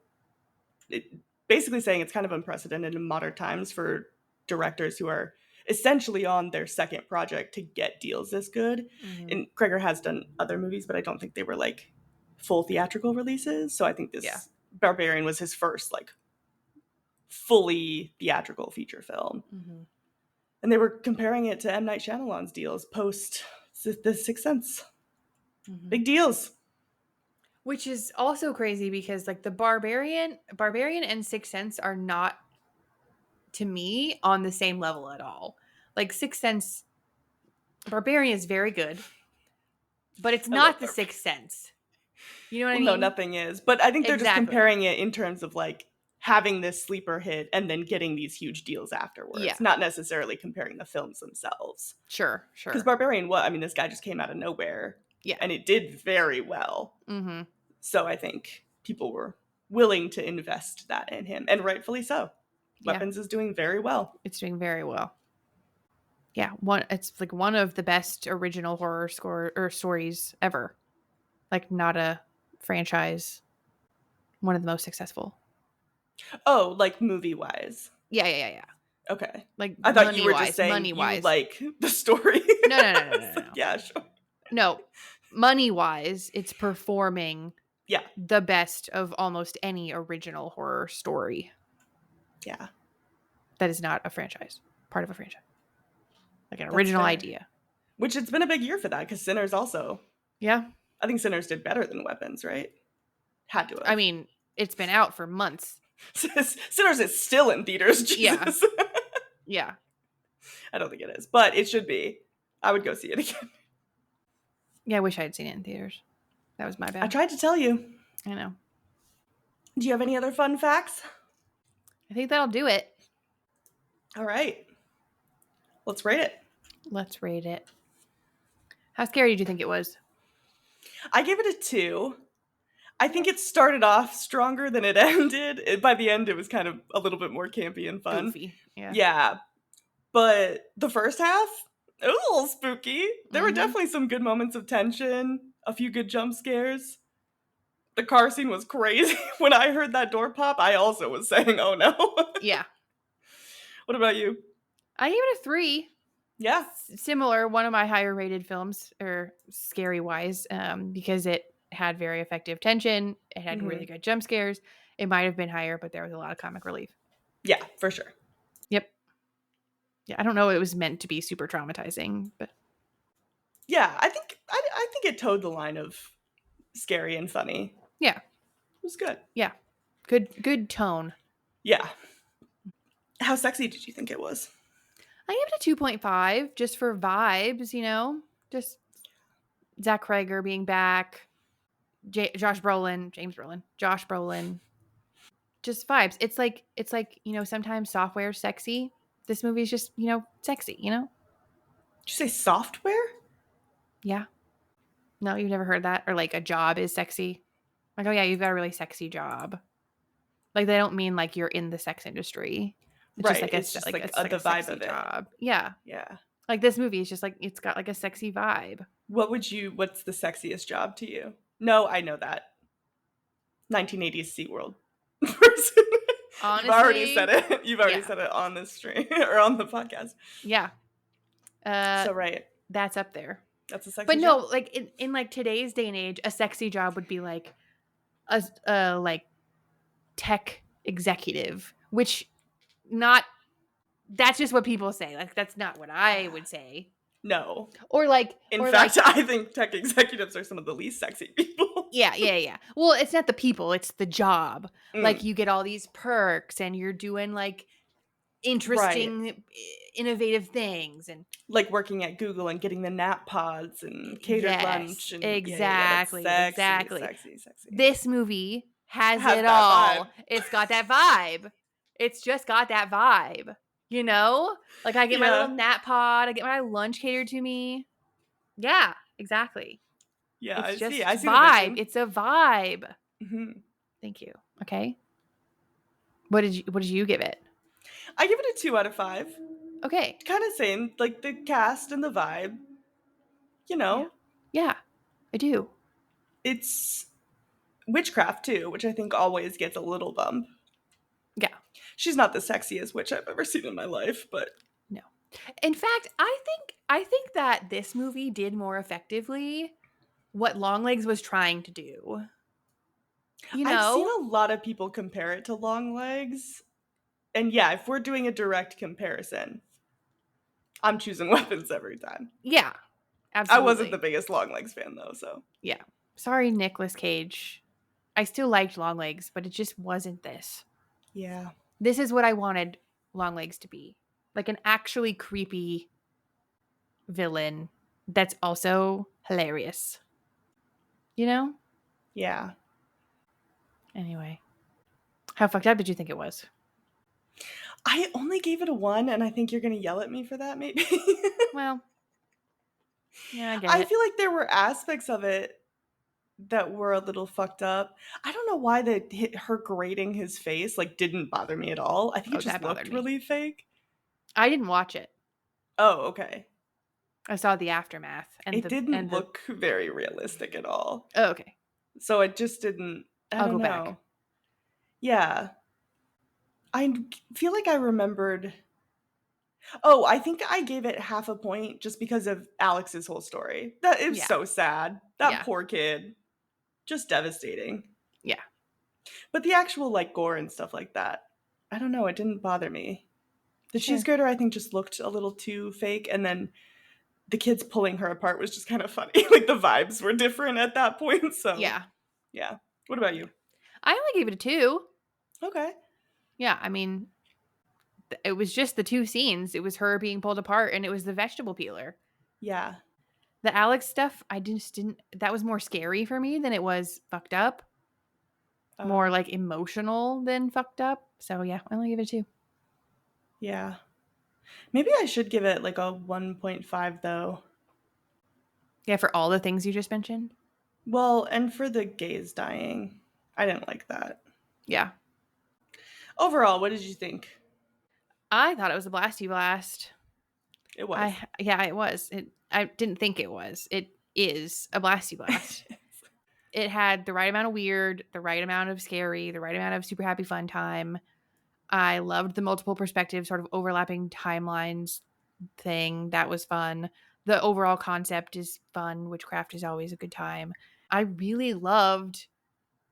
basically saying it's kind of unprecedented in modern times for directors who are essentially on their second project to get deals this good. And Cregger has done other movies, but I don't think they were like full theatrical releases. So I think this Barbarian was his first like fully theatrical feature film. And they were comparing it to M. Night Shyamalan's deals post The Sixth Sense. Big deals. Which is also crazy because like the Barbarian and Sixth Sense are not, to me, on the same level at all. Like Sixth Sense, Barbarian is very good, but it's not the Sixth Sense. You know what I mean? No, nothing is. But I think they're just comparing it in terms of like having this sleeper hit and then getting these huge deals afterwards. Yeah. Not necessarily comparing the films themselves. Sure. Because Barbarian, this guy just came out of nowhere. Yeah. And it did very well. So I think people were willing to invest that in him. And rightfully so. Weapons is doing very well. It's doing very well. Yeah. It's like one of the best original horror stories ever. Like not a franchise. One of the most successful. Oh, like movie-wise. Yeah. Okay. Like I thought you were just saying money-wise. You like the story. No. Yeah, sure. No. Money-wise, it's performing the best of almost any original horror story. Yeah. That is not a franchise. Part of a franchise. Like an original idea. Which it's been a big year for that, because Sinners also. Yeah. I think Sinners did better than Weapons, right? Had to have. I mean, it's been out for months. Sinners is still in theaters, Jesus. Yeah. I don't think it is, but it should be. I would go see it again. Yeah, I wish I had seen it in theaters. That was my bad. I tried to tell you. I know. Do you have any other fun facts? I think that'll do it. All right. Let's rate it. Let's rate it. How scary did you think it was? I gave it a 2. I think it started off stronger than it ended. By the end, it was kind of a little bit more campy and fun. Goofy. Yeah. But the first half, it was a little spooky. There were definitely some good moments of tension, a few good jump scares. The car scene was crazy. When I heard that door pop, I also was saying, oh no. Yeah. What about you? I gave it a 3. Yeah. Similar, one of my higher rated films, or scary wise, because it had very effective tension. It had really good jump scares. It might have been higher, but there was a lot of comic relief. Yeah, for sure. Yep. Yeah, I don't know. It was meant to be super traumatizing, but yeah, I think it towed the line of scary and funny. Yeah, it was good. Yeah, good tone. Yeah. How sexy did you think it was? I gave it a 2.5 just for vibes. You know, just Zach Cregger being back, Josh Brolin, just vibes. It's like sometimes software's sexy. This movie is just, sexy, Did you say software? Yeah. No, you've never heard that? Or like a job is sexy? Like, oh yeah, you've got a really sexy job. Like they don't mean like you're in the sex industry. It's right. Just like the vibe of it. Job. Yeah. Yeah. Like this movie is just like, it's got like a sexy vibe. What's the sexiest job to you? No, I know that. 1980s SeaWorld person. Honestly, You've already said it. You've already said it on this stream or on the podcast. Yeah. So right. That's up there. That's a sexy But job. no, like in like today's day and age, a sexy job would be like a like tech executive which that's just what people say. Like, that's not what I would say. No. Or like, In fact, I think tech executives are some of the least sexy people. yeah. Well, it's not the people, it's the job. Mm. Like, you get all these perks and you're doing like interesting, innovative things, and like working at Google and getting the nap pods and catered lunch. And exactly. Sexy. This movie has it that all. vibe. It's got that vibe. It's just got that vibe. You know? Like, I get my little nap pod. I get my lunch catered to me. Yeah, exactly. Yeah, it's I just see. I see vibe. the It's a vibe. mm-hmm. Thank you. Okay. What did you give it? I give it a 2 out of 5. Okay. Kind of same, like the cast and the vibe. You know? Yeah, I do. It's witchcraft too, which I think always gets a little bump. Yeah. She's not the sexiest witch I've ever seen in my life, but no. In fact, I think that this movie did more effectively what Longlegs was trying to do. You know? I've seen a lot of people compare it to Longlegs. And yeah, if we're doing a direct comparison, I'm choosing weapons every time. Yeah. Absolutely. I wasn't the biggest Longlegs fan though, so. Yeah. Sorry, Nicolas Cage. I still liked Longlegs, but it just wasn't this. Yeah. This is what I wanted Longlegs to be. Like an actually creepy villain that's also hilarious. You know? Yeah. Anyway. How fucked up did you think it was? I only gave it a 1, and I think you're going to yell at me for that, maybe. Well, yeah, I get it. I feel like there were aspects of it that were a little fucked up. I don't know why her grating his face like didn't bother me at all. I think it just looked really fake. I didn't watch it. Oh, okay. I saw the aftermath, and it didn't look very realistic at all. Oh, okay. So it just didn't. I'll go back. Yeah. I feel like I remembered. Oh, I think I gave it half a point just because of Alex's whole story. That it was so sad. That poor kid. Just devastating. Yeah. But the actual like gore and stuff like that, I don't know, it didn't bother me. The cheese grater I think just looked a little too fake, and then the kids pulling her apart was just kind of funny. Like the vibes were different at that point. So yeah. What about you? I only gave it a 2. Okay. Yeah, I mean, it was just the 2 scenes. It was her being pulled apart, and it was the vegetable peeler. Yeah. The Alex stuff, I just didn't. That was more scary for me than it was fucked up. More like emotional than fucked up. So yeah, I only give it a 2. Yeah. Maybe I should give it like a 1.5 though. Yeah, for all the things you just mentioned. Well, and for the gays dying, I didn't like that. Yeah. Overall, what did you think? I thought it was a blasty blast. It was. It was. I didn't think it was. It is a blasty blast. It had the right amount of weird, the right amount of scary, the right amount of super happy fun time. I loved the multiple perspectives, sort of overlapping timelines thing. That was fun. The overall concept is fun. Witchcraft is always a good time. I really loved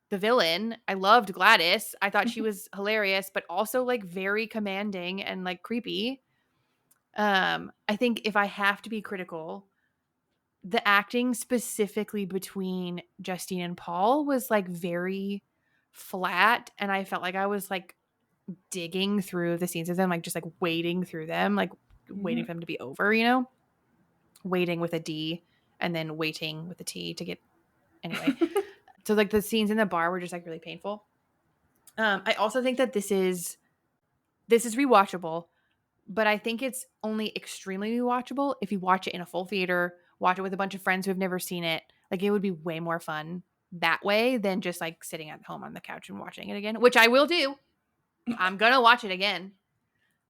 the villain. I loved Gladys. I thought she was hilarious, but also like very commanding and like creepy. I think if I have to be critical, the acting specifically between Justine and Paul was like very flat, and I felt like I was like digging through the scenes of them, like just like wading through them, like waiting for them to be over, you know? Waiting with a D and then waiting with a T to get anyway. So like the scenes in the bar were just like really painful. I also think that this is rewatchable, but I think it's only extremely rewatchable if you watch it in a full theater, watch it with a bunch of friends who have never seen it. Like it would be way more fun that way than just like sitting at home on the couch and watching it again, which I will do. I'm going to watch it again.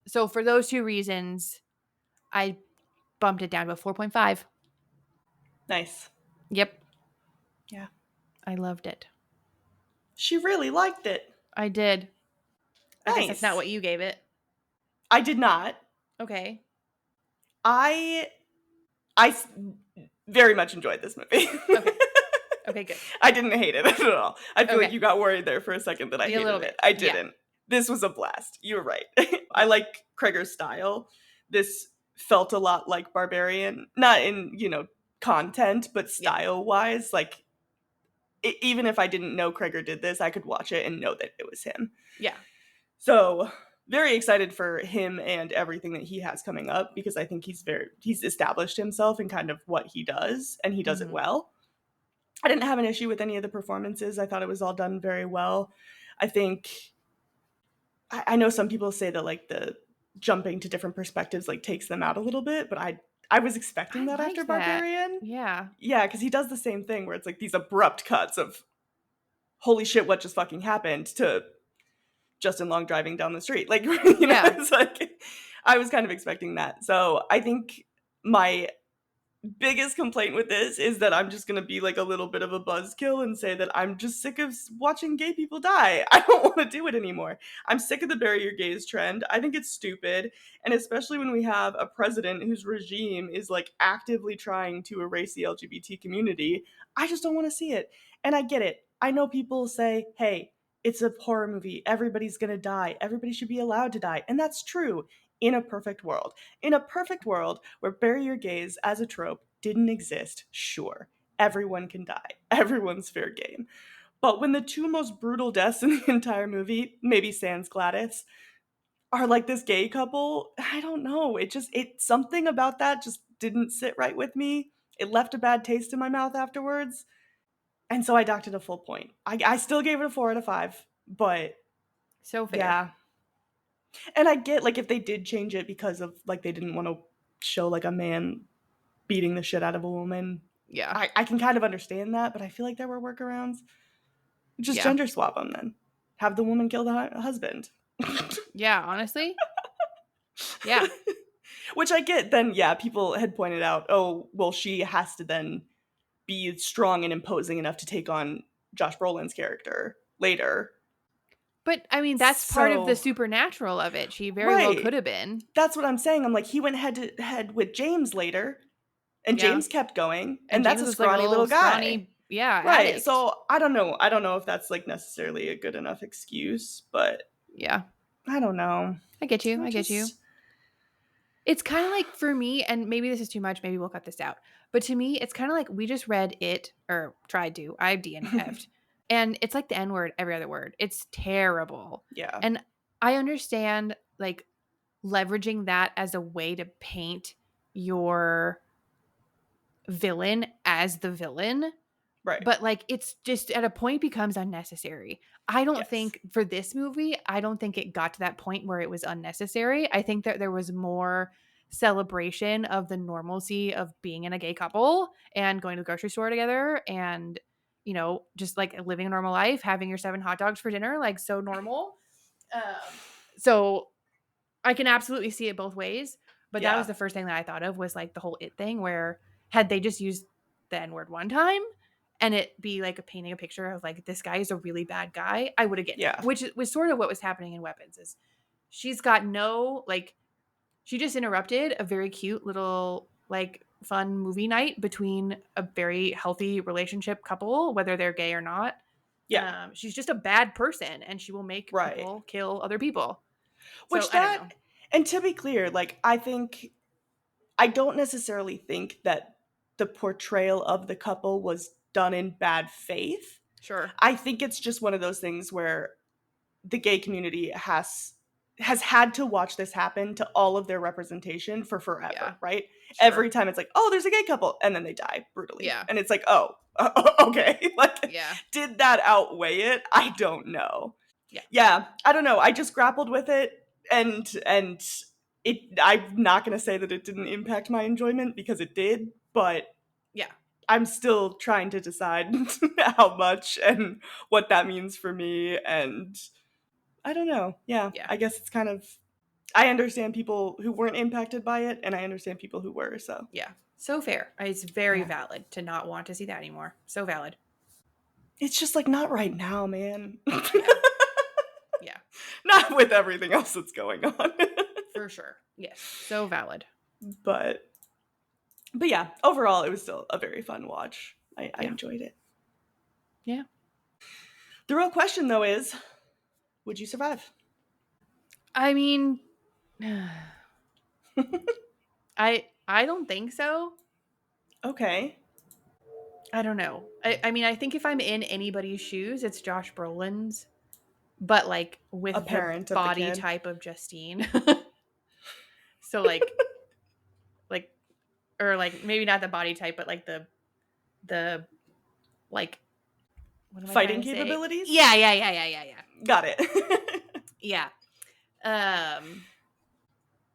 So for those 2 reasons, I bumped it down to a 4.5. Nice. Yep. Yeah. I loved it. She really liked it. I did. Nice. I guess that's not what you gave it. I did not. Okay. I very much enjoyed this movie. Okay. Okay, good. I didn't hate it at all. I feel like you got worried there for a second that I hated it. I didn't. this was a blast. You're right. I like Cregger's style. This felt a lot like Barbarian, not in, content, but style-wise. Like, even if I didn't know Cregger did this, I could watch it and know that it was him. Yeah. So, very excited for him and everything that he has coming up, because I think he's established himself in kind of what he does, and he does it well. I didn't have an issue with any of the performances. I thought it was all done very well. I think, I know some people say that like the jumping to different perspectives like takes them out a little bit, but I was expecting that after Barbarian. Yeah. Yeah, because he does the same thing where it's like these abrupt cuts of holy shit, what just fucking happened, to Justin Long driving down the street. Like, it's like, I was kind of expecting that. So I think my biggest complaint with this is that I'm just going to be like a little bit of a buzzkill and say that I'm just sick of watching gay people die. I don't want to do it anymore. I'm sick of the bury your gays trend. I think it's stupid. And especially when we have a president whose regime is like actively trying to erase the LGBT community, I just don't want to see it. And I get it. I know people say, hey, it's a horror movie. Everybody's going to die. Everybody should be allowed to die. And that's true. In a perfect world. In a perfect world where bury your gays as a trope didn't exist, sure, everyone can die. Everyone's fair game. But when the two most brutal deaths in the entire movie, maybe sans Gladys, are like this gay couple, I don't know. Something about that just didn't sit right with me. It left a bad taste in my mouth afterwards. And so I docked it a full point. I still gave it a 4 out of 5, but so fair. Yeah. And I get, like, if they did change it because of, like, they didn't want to show, like, a man beating the shit out of a woman. Yeah. I can kind of understand that, but I feel like there were workarounds. Just gender swap them then. Have the woman kill the husband. Yeah, honestly. Yeah. Which I get. Then, yeah, people had pointed out, oh, well, she has to then be strong and imposing enough to take on Josh Brolin's character later. But, I mean, that's part of the supernatural of it. She very well could have been. That's what I'm saying. I'm like, he went head to head with James later, and James kept going, and that's a scrawny like little guy. Scrawny, right. Addict. So, I don't know. I don't know if that's, like, necessarily a good enough excuse, but... Yeah. I don't know. I get you. I get you. It's kind of like, for me, and maybe this is too much, maybe we'll cut this out, but to me, it's kind of like we just read it, or tried to. I've DNF'd. And it's like the N-word, every other word. It's terrible. Yeah. And I understand, like, leveraging that as a way to paint your villain as the villain. Right. But, like, it's just at a point becomes unnecessary. I don't think, for this movie, I don't think it got to that point where it was unnecessary. I think that there was more celebration of the normalcy of being in a gay couple and going to the grocery store together and... just like living a normal life, having your 7 hot dogs for dinner, like so normal. So I can absolutely see it both ways. But that was the first thing that I thought of was like the whole it thing where had they just used the N-word one time and it be like painting a picture of like, this guy is a really bad guy, I would have get it. Which was sort of what was happening in Weapons is she's got no, like, she just interrupted a very cute little like fun movie night between a very healthy relationship couple, whether they're gay or not. Yeah. She's just a bad person and she will make people kill other people. Which and to be clear, like, I don't necessarily think that the portrayal of the couple was done in bad faith. Sure. I think it's just one of those things where the gay community has had to watch this happen to all of their representation for forever, right? Sure. Every time it's like, oh, there's a gay couple, and then they die brutally. Yeah. And it's like, oh, okay. Like, did that outweigh it? I don't know. Yeah, I don't know. I just grappled with it, and I'm not going to say that it didn't impact my enjoyment, because it did, but I'm still trying to decide how much and what that means for me, and... I don't know. Yeah. I guess it's kind of, I understand people who weren't impacted by it, and I understand people who were, so. Yeah. So fair. It's very valid to not want to see that anymore. So valid. It's just like, not right now, man. Yeah. Not with everything else that's going on. For sure. Yes. So valid. But yeah, overall, it was still a very fun watch. I enjoyed it. Yeah. The real question, though, is... would you survive? I mean, I don't think so. Okay. I don't know. I mean, I think if I'm in anybody's shoes, it's Josh Brolin's, but like with A the parent of the body kid. type of Justine. So like, or like maybe not the body type, but like the like, what am I Fighting trying to say? capabilities? Yeah. Got it. Yeah.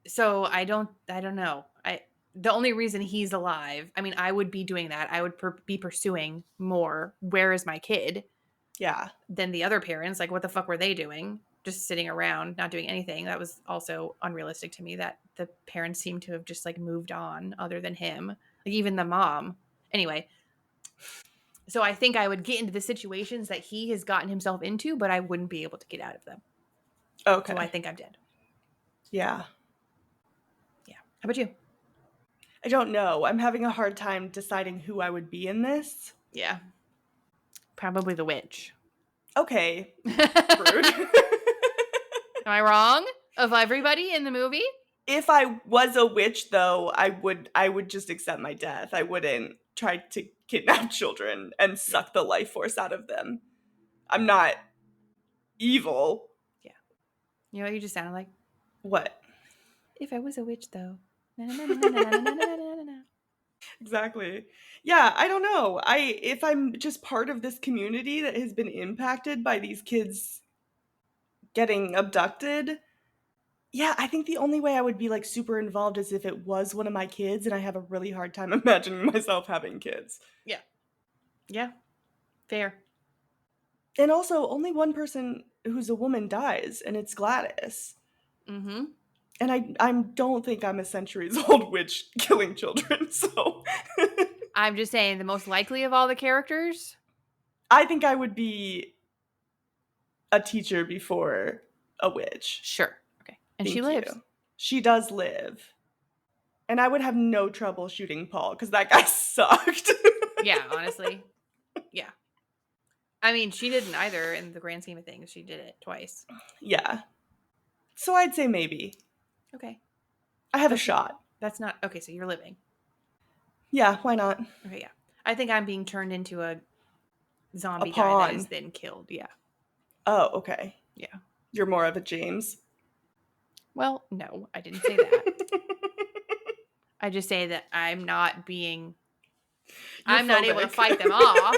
So I don't know. The only reason he's alive, I mean, I would be doing that. I would be pursuing more. Where is my kid? Yeah. Than the other parents. Like, what the fuck were they doing? Just sitting around, not doing anything. That was also unrealistic to me. That the parents seem to have just like moved on, other than him. Like even the mom. Anyway, so I think I would get into the situations that he has gotten himself into, but I wouldn't be able to get out of them. Okay. So I think I'm dead. Yeah. Yeah. How about you? I don't know. I'm having a hard time deciding who I would be in this. Yeah. Probably the witch. Okay. Am Rude. I wrong? Of everybody in the movie? If I was a witch, though, I would just accept my death. I wouldn't try to kidnap children and suck the life force out of them. I'm not evil. Yeah. You know what you just sounded like? What? If I was a witch, though. Exactly. Yeah, I don't know. If I'm just part of this community that has been impacted by these kids getting abducted, yeah, I think the only way I would be like super involved is if it was one of my kids, and I have a really hard time imagining myself having kids. Yeah. Fair. And also, only one person who's a woman dies, and it's Gladys. Mm-hmm. And I don't think I'm a centuries-old witch killing children, so... I'm just saying, the most likely of all the characters? I think I would be a teacher before a witch. Sure. Okay. And she Thank lives. you. She does live. And I would have no trouble shooting Paul, because that guy sucked. Yeah, honestly. Yeah. I mean, she didn't either in the grand scheme of things. She did it twice. Yeah. So I'd say maybe. Okay. I have a shot. That's not... Okay, so you're living. Yeah, why not? Okay, yeah. I think I'm being turned into a zombie A guy pawn. that is then killed. Yeah. Oh, okay. Yeah. You're more of a James. Well, no, I didn't say that. I just say that I'm not being... I'm not able to phobic. fight them off.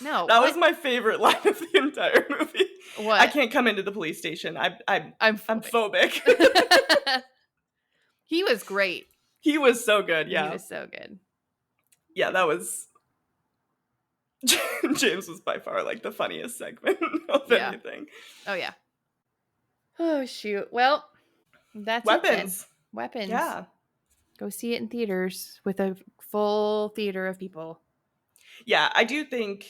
No. That what? was my favorite line of the entire movie. What? I can't come into the police station. I'm phobic. He was great. He was so good, yeah. He was so good. Yeah, that was... James was by far like the funniest segment of anything. Oh, yeah. Oh, shoot. Well, that's Weapons. It then. Weapons. Yeah. Go see it in theaters with a full theater of people. Yeah, I do think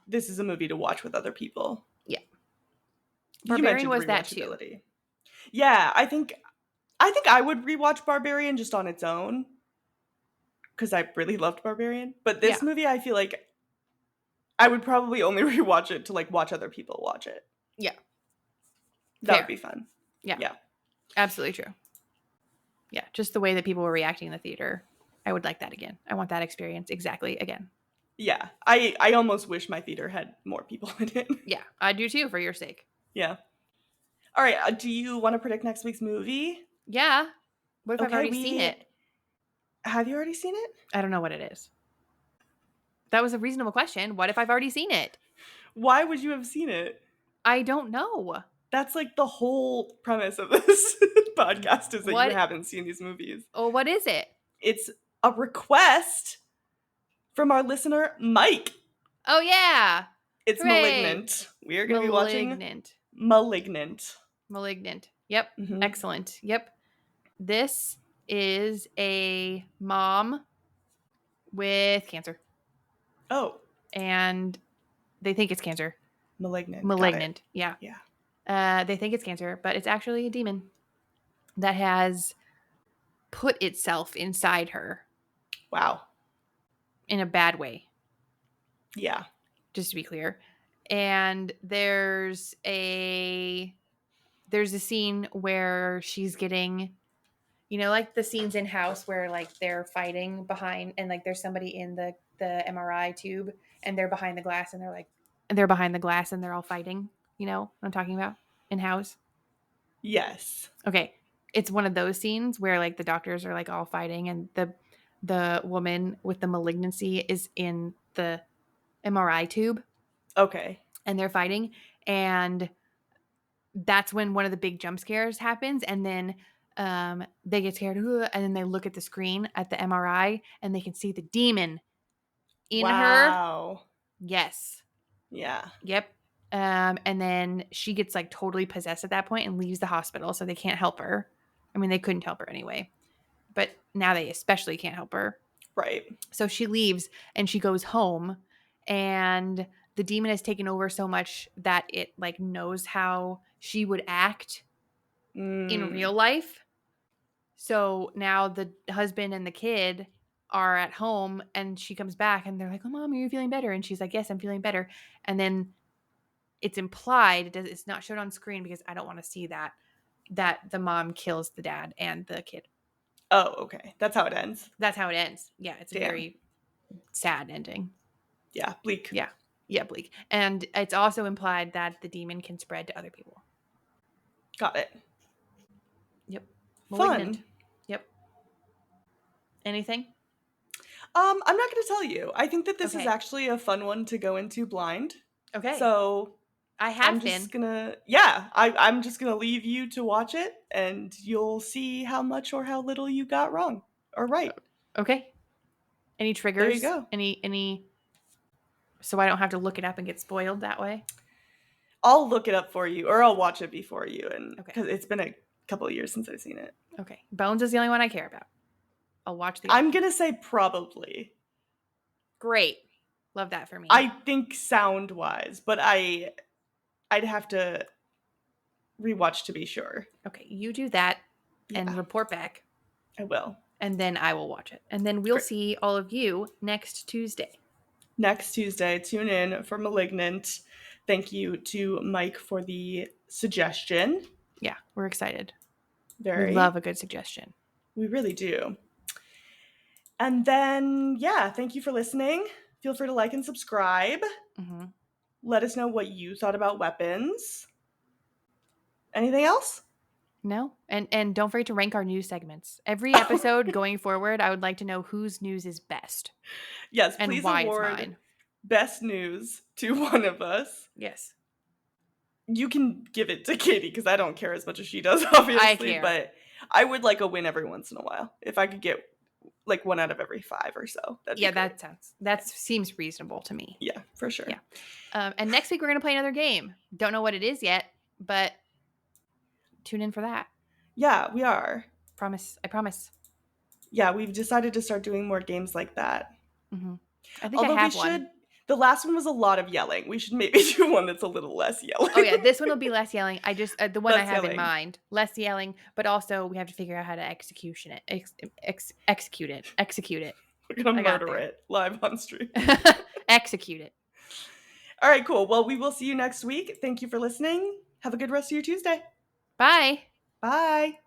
this is a movie to watch with other people. Yeah. You Barbarian mentioned was that too. rewatchability. Yeah, I think I would rewatch Barbarian just on its own, because I really loved Barbarian. But this movie, I feel like I would probably only rewatch it to like watch other people watch it. Yeah. That would be fun. Yeah. Absolutely true. Yeah, just the way that people were reacting in the theater. I would like that again. I want that experience exactly again. Yeah, I almost wish my theater had more people in it. Yeah, I do too, for your sake. Yeah. All right, do you want to predict next week's movie? Yeah. What if I've already seen it? Have you already seen it? I don't know what it is. That was a reasonable question. What if I've already seen it? Why would you have seen it? I don't know. That's like the whole premise of this podcast, is that you haven't seen these movies. Oh, what is it? It's a request from our listener, Mike. Oh, yeah. It's Hooray. Malignant. We are going to be watching Malignant. Malignant. Yep. Mm-hmm. Excellent. Yep. This is a mom with cancer. Oh. And they think it's cancer. Malignant. Yeah. Yeah. They think it's cancer, but it's actually a demon that has put itself inside her. Wow. In a bad way. Yeah. Just to be clear. And there's there's a scene where she's getting, like the scenes in House where like they're fighting behind and like there's somebody in the MRI tube and they're behind the glass and they're all fighting. You know what I'm talking about in House? Yes. Okay. It's one of those scenes where like the doctors are like all fighting and the woman with the malignancy is in the MRI tube Okay. and they're fighting, and that's when one of the big jump scares happens, and then they get scared, and then they look at the screen at the MRI and they can see the demon in her. Wow. Yes. Yeah. Yep. And then she gets like totally possessed at that point and leaves the hospital, so they can't help her. I mean, they couldn't help her anyway, but now they especially can't help her. Right. So she leaves and she goes home, and the demon has taken over so much that it like knows how she would act in real life. So now the husband and the kid are at home, and she comes back and they're like, "Oh, Mom, are you feeling better?" And she's like, "Yes, I'm feeling better." And then it's implied, it's not shown on screen because I don't want to see that the mom kills the dad and the kid. Oh, okay. That's how it ends. That's how it ends. Yeah, it's Damn. a very sad ending. Yeah, bleak. Yeah, bleak. And it's also implied that the demon can spread to other people. Got it. Yep. Fun. Yep. Anything? I'm not going to tell you. I think that this is Okay. actually a fun one to go into blind. Okay. So I have I'm just gonna, I'm just gonna leave you to watch it, and you'll see how much or how little you got wrong or right. Okay. Any triggers? There you go. Any so I don't have to look it up and get spoiled that way? I'll look it up for you, or I'll watch it before you, and Okay. because it's been a couple of years since I've seen it. Okay. Bones is the only one I care about. I'll watch the I'm gonna say probably. Great. Love that for me. I think sound wise, but I'd have to rewatch to be sure. Okay, you do that and Yeah. report back, I will. and then I will watch it. And then we'll Great. see all of you next Tuesday. Next Tuesday, tune in for Malignant. Thank you to Mike for the suggestion. Yeah, we're excited. We We love a good suggestion. We really do. And then, thank you for listening. Feel free to like and subscribe. Mm-hmm. Let us know what you thought about weapons. Anything else? No? And don't forget to rank our news segments. Every episode going forward, I would like to know whose news is best. Yes, And please why award it's mine. best news to one of us. Yes. You can give it to Katie, because I don't care as much as she does, obviously. I care. But I would like a win every once in a while. If I could get like 1 out of every 5 or so. That'd be great. that seems reasonable to me. Yeah, for sure. Yeah. And next week we're gonna play another game. Don't know what it is yet, but tune in for that. Yeah, we are. I promise. Yeah, we've decided to start doing more games like that. Mm-hmm. I think Although I have we one. should. The last one was a lot of yelling. We should maybe do one that's a little less yelling. Oh yeah, this one will be less yelling. I just the one I Less have yelling. in mind, less yelling, but also we have to figure out how to execute it. Execute it. We're gonna I got murder there. it live on stream. Execute it. All right, cool. Well, we will see you next week. Thank you for listening. Have a good rest of your Tuesday. Bye. Bye.